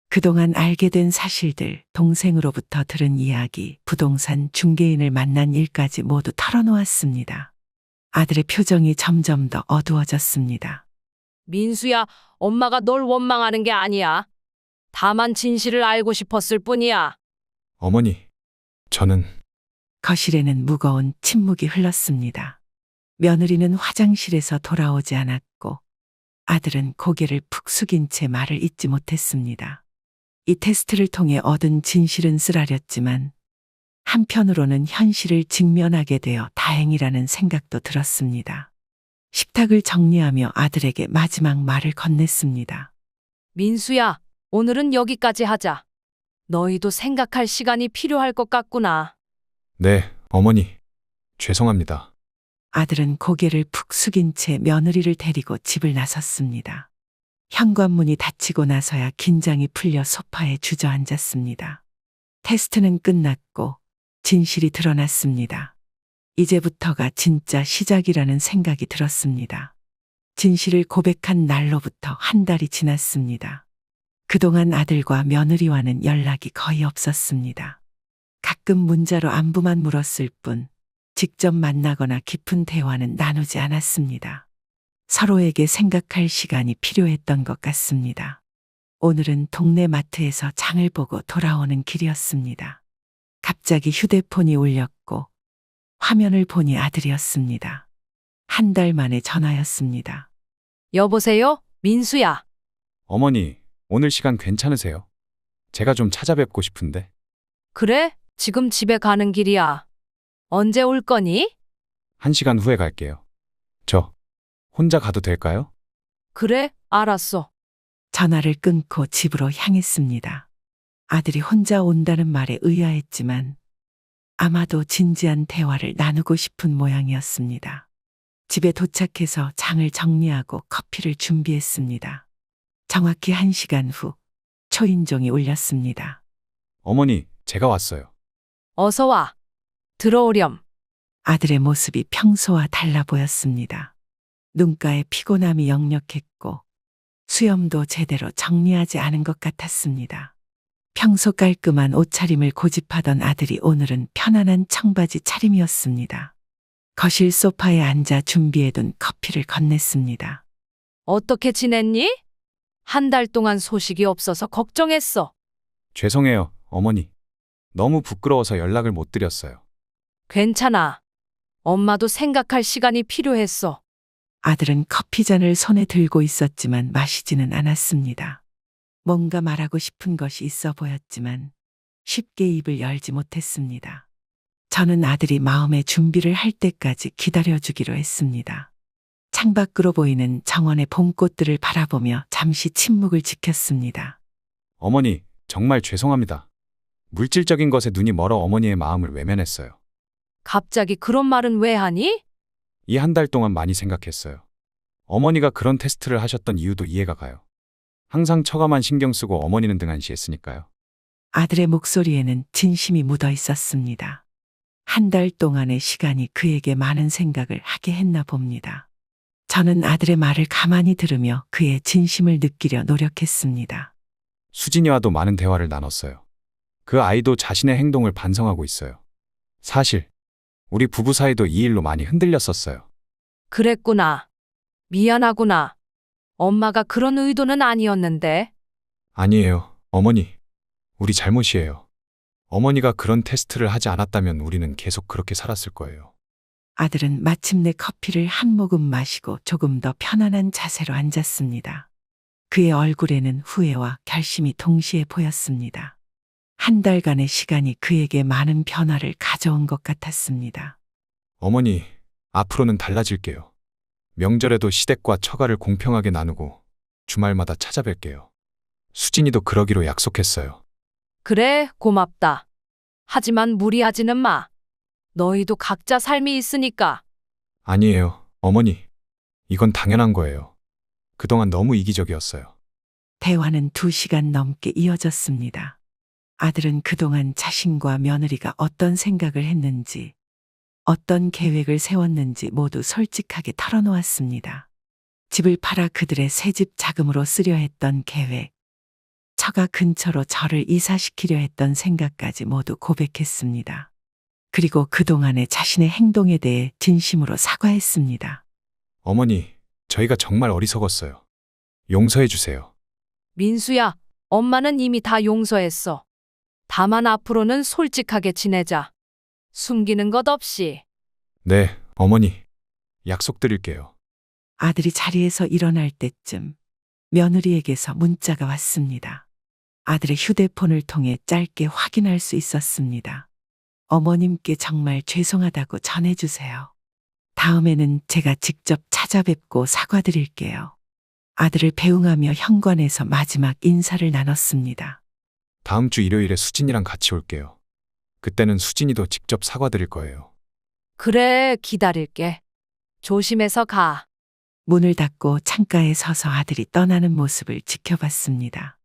그동안 알게 된 사실들, 동생으로부터 들은 이야기, 부동산 중개인을 만난 일까지 모두 털어놓았습니다. 아들의 표정이 점점 더 어두워졌습니다. 민수야, 엄마가 널 원망하는 게 아니야. 다만 진실을 알고 싶었을 뿐이야. 어머니, 저는 거실에는 무거운 침묵이 흘렀습니다. 며느리는 화장실에서 돌아오지 않았고 아들은 고개를 푹 숙인 채 말을 잇지 못했습니다. 이 테스트를 통해 얻은 진실은 쓰라렸지만 한편으로는 현실을 직면하게 되어 다행이라는 생각도 들었습니다. 식탁을 정리하며 아들에게 마지막 말을 건넸습니다. 민수야, 오늘은 여기까지 하자. 너희도 생각할 시간이 필요할 것 같구나. 네, 어머니. 죄송합니다. 아들은 고개를 푹 숙인 채 며느리를 데리고 집을 나섰습니다. 현관문이 닫히고 나서야 긴장이 풀려 소파에 주저앉았습니다. 테스트는 끝났고 진실이 드러났습니다. 이제부터가 진짜 시작이라는 생각이 들었습니다. 진실을 고백한 날로부터 한 달이 지났습니다. 그동안 아들과 며느리와는 연락이 거의 없었습니다. 가끔 문자로 안부만 물었을 뿐 직접 만나거나 깊은 대화는 나누지 않았습니다. 서로에게 생각할 시간이 필요했던 것 같습니다. 오늘은 동네 마트에서 장을 보고 돌아오는 길이었습니다. 갑자기 휴대폰이 울렸고 화면을 보니 아들이었습니다. 한 달 만에 전화였습니다. 여보세요? 민수야. 어머니, 오늘 시간 괜찮으세요? 제가 좀 찾아뵙고 싶은데. 그래? 지금 집에 가는 길이야. 언제 올 거니? 1시간 후에 갈게요. 저 혼자 가도 될까요? 그래, 알았어. 전화를 끊고 집으로 향했습니다. 아들이 혼자 온다는 말에 의아했지만 아마도 진지한 대화를 나누고 싶은 모양이었습니다. 집에 도착해서 장을 정리하고 커피를 준비했습니다. 정확히 1시간 후 초인종이 울렸습니다. 어머니, 제가 왔어요. 어서 와. 들어오렴. 아들의 모습이 평소와 달라 보였습니다. 눈가에 피곤함이 역력했고 수염도 제대로 정리하지 않은 것 같았습니다. 평소 깔끔한 옷차림을 고집하던 아들이 오늘은 편안한 청바지 차림이었습니다. 거실 소파에 앉아 준비해둔 커피를 건넸습니다. 어떻게 지냈니? 한 달 동안 소식이 없어서 걱정했어. 죄송해요, 어머니. 너무 부끄러워서 연락을 못 드렸어요. 괜찮아. 엄마도 생각할 시간이 필요했어. 아들은 커피잔을 손에 들고 있었지만 마시지는 않았습니다. 뭔가 말하고 싶은 것이 있어 보였지만 쉽게 입을 열지 못했습니다. 저는 아들이 마음의 준비를 할 때까지 기다려주기로 했습니다. 창밖으로 보이는 정원의 봄꽃들을 바라보며 잠시 침묵을 지켰습니다. 어머니, 정말 죄송합니다. 물질적인 것에 눈이 멀어 어머니의 마음을 외면했어요. 갑자기 그런 말은 왜 하니? 이 한 달 동안 많이 생각했어요. 어머니가 그런 테스트를 하셨던 이유도 이해가 가요. 항상 처가만 신경 쓰고 어머니는 등한시했으니까요. 아들의 목소리에는 진심이 묻어 있었습니다. 한 달 동안의 시간이 그에게 많은 생각을 하게 했나 봅니다. 저는 아들의 말을 가만히 들으며 그의 진심을 느끼려 노력했습니다. 수진이와도 많은 대화를 나눴어요. 그 아이도 자신의 행동을 반성하고 있어요. 사실 우리 부부 사이도 이 일로 많이 흔들렸었어요. 그랬구나. 미안하구나. 엄마가 그런 의도는 아니었는데. 아니에요, 어머니. 우리 잘못이에요. 어머니가 그런 테스트를 하지 않았다면 우리는 계속 그렇게 살았을 거예요. 아들은 마침내 커피를 한 모금 마시고 조금 더 편안한 자세로 앉았습니다. 그의 얼굴에는 후회와 결심이 동시에 보였습니다. 한 달간의 시간이 그에게 많은 변화를 가져온 것 같았습니다. 어머니, 앞으로는 달라질게요. 명절에도 시댁과 처가를 공평하게 나누고 주말마다 찾아뵐게요. 수진이도 그러기로 약속했어요. 그래, 고맙다. 하지만 무리하지는 마. 너희도 각자 삶이 있으니까. 아니에요, 어머니. 이건 당연한 거예요. 그동안 너무 이기적이었어요. 대화는 2시간 넘게 이어졌습니다. 아들은 그동안 자신과 며느리가 어떤 생각을 했는지, 어떤 계획을 세웠는지 모두 솔직하게 털어놓았습니다. 집을 팔아 그들의 새집 자금으로 쓰려 했던 계획, 처가 근처로 저를 이사시키려 했던 생각까지 모두 고백했습니다. 그리고 그동안의 자신의 행동에 대해 진심으로 사과했습니다. 어머니, 저희가 정말 어리석었어요. 용서해 주세요. 민수야, 엄마는 이미 다 용서했어. 다만 앞으로는 솔직하게 지내자. 숨기는 것 없이. 네, 어머니. 약속드릴게요. 아들이 자리에서 일어날 때쯤 며느리에게서 문자가 왔습니다. 아들의 휴대폰을 통해 짧게 확인할 수 있었습니다. 어머님께 정말 죄송하다고 전해주세요. 다음에는 제가 직접 찾아뵙고 사과드릴게요. 아들을 배웅하며 현관에서 마지막 인사를 나눴습니다. 다음 주 일요일에 수진이랑 같이 올게요. 그때는 수진이도 직접 사과드릴 거예요. 그래, 기다릴게. 조심해서 가. 문을 닫고 창가에 서서 아들이 떠나는 모습을 지켜봤습니다.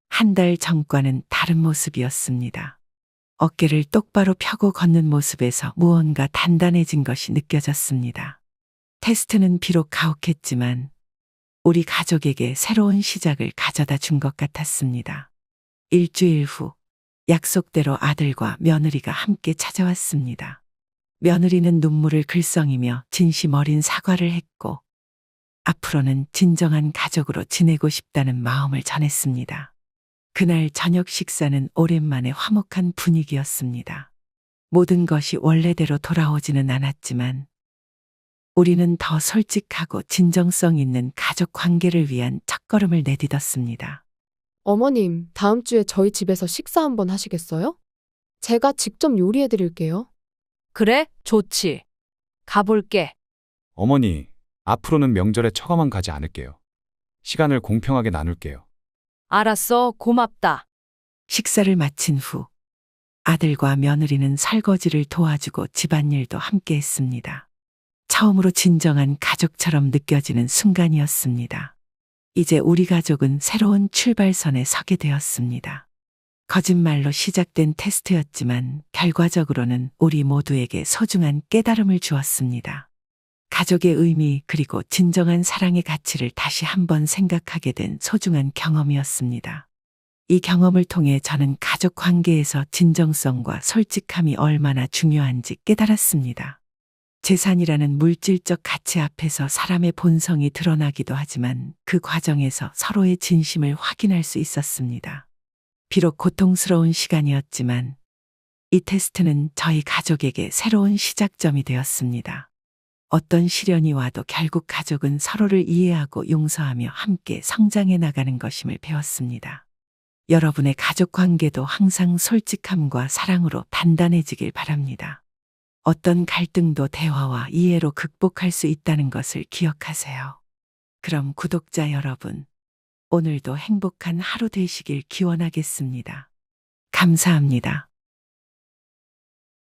한 달 전과는 다른 모습이었습니다. 어깨를 똑바로 펴고 걷는 모습에서 무언가 단단해진 것이 느껴졌습니다. 테스트는 비록 가혹했지만 우리 가족에게 새로운 시작을 가져다 준 것 같았습니다. 일주일 후 약속대로 아들과 며느리가 함께 찾아왔습니다. 며느리는 눈물을 글썽이며 진심 어린 사과를 했고 앞으로는 진정한 가족으로 지내고 싶다는 마음을 전했습니다. 그날 저녁 식사는 오랜만에 화목한 분위기였습니다. 모든 것이 원래대로 돌아오지는 않았지만 우리는 더 솔직하고 진정성 있는 가족 관계를 위한 첫걸음을 내딛었습니다. 어머님, 다음 주에 저희 집에서 식사 한번 하시겠어요? 제가 직접 요리해 드릴게요. 그래, 좋지. 가볼게. 어머니, 앞으로는 명절에 처가만 가지 않을게요. 시간을 공평하게 나눌게요. 알았어, 고맙다. 식사를 마친 후 아들과 며느리는 설거지를 도와주고 집안일도 함께 했습니다. 처음으로 진정한 가족처럼 느껴지는 순간이었습니다. 이제 우리 가족은 새로운 출발선에 서게 되었습니다. 거짓말로 시작된 테스트였지만 결과적으로는 우리 모두에게 소중한 깨달음을 주었습니다. 가족의 의미 그리고 진정한 사랑의 가치를 다시 한번 생각하게 된 소중한 경험이었습니다. 이 경험을 통해 저는 가족 관계에서 진정성과 솔직함이 얼마나 중요한지 깨달았습니다. 재산이라는 물질적 가치 앞에서 사람의 본성이 드러나기도 하지만 그 과정에서 서로의 진심을 확인할 수 있었습니다. 비록 고통스러운 시간이었지만 이 테스트는 저희 가족에게 새로운 시작점이 되었습니다. 어떤 시련이 와도 결국 가족은 서로를 이해하고 용서하며 함께 성장해 나가는 것임을 배웠습니다. 여러분의 가족 관계도 항상 솔직함과 사랑으로 단단해지길 바랍니다. 어떤 갈등도 대화와 이해로 극복할 수 있다는 것을 기억하세요. 그럼 구독자 여러분, 오늘도 행복한 하루 되시길 기원하겠습니다. 감사합니다.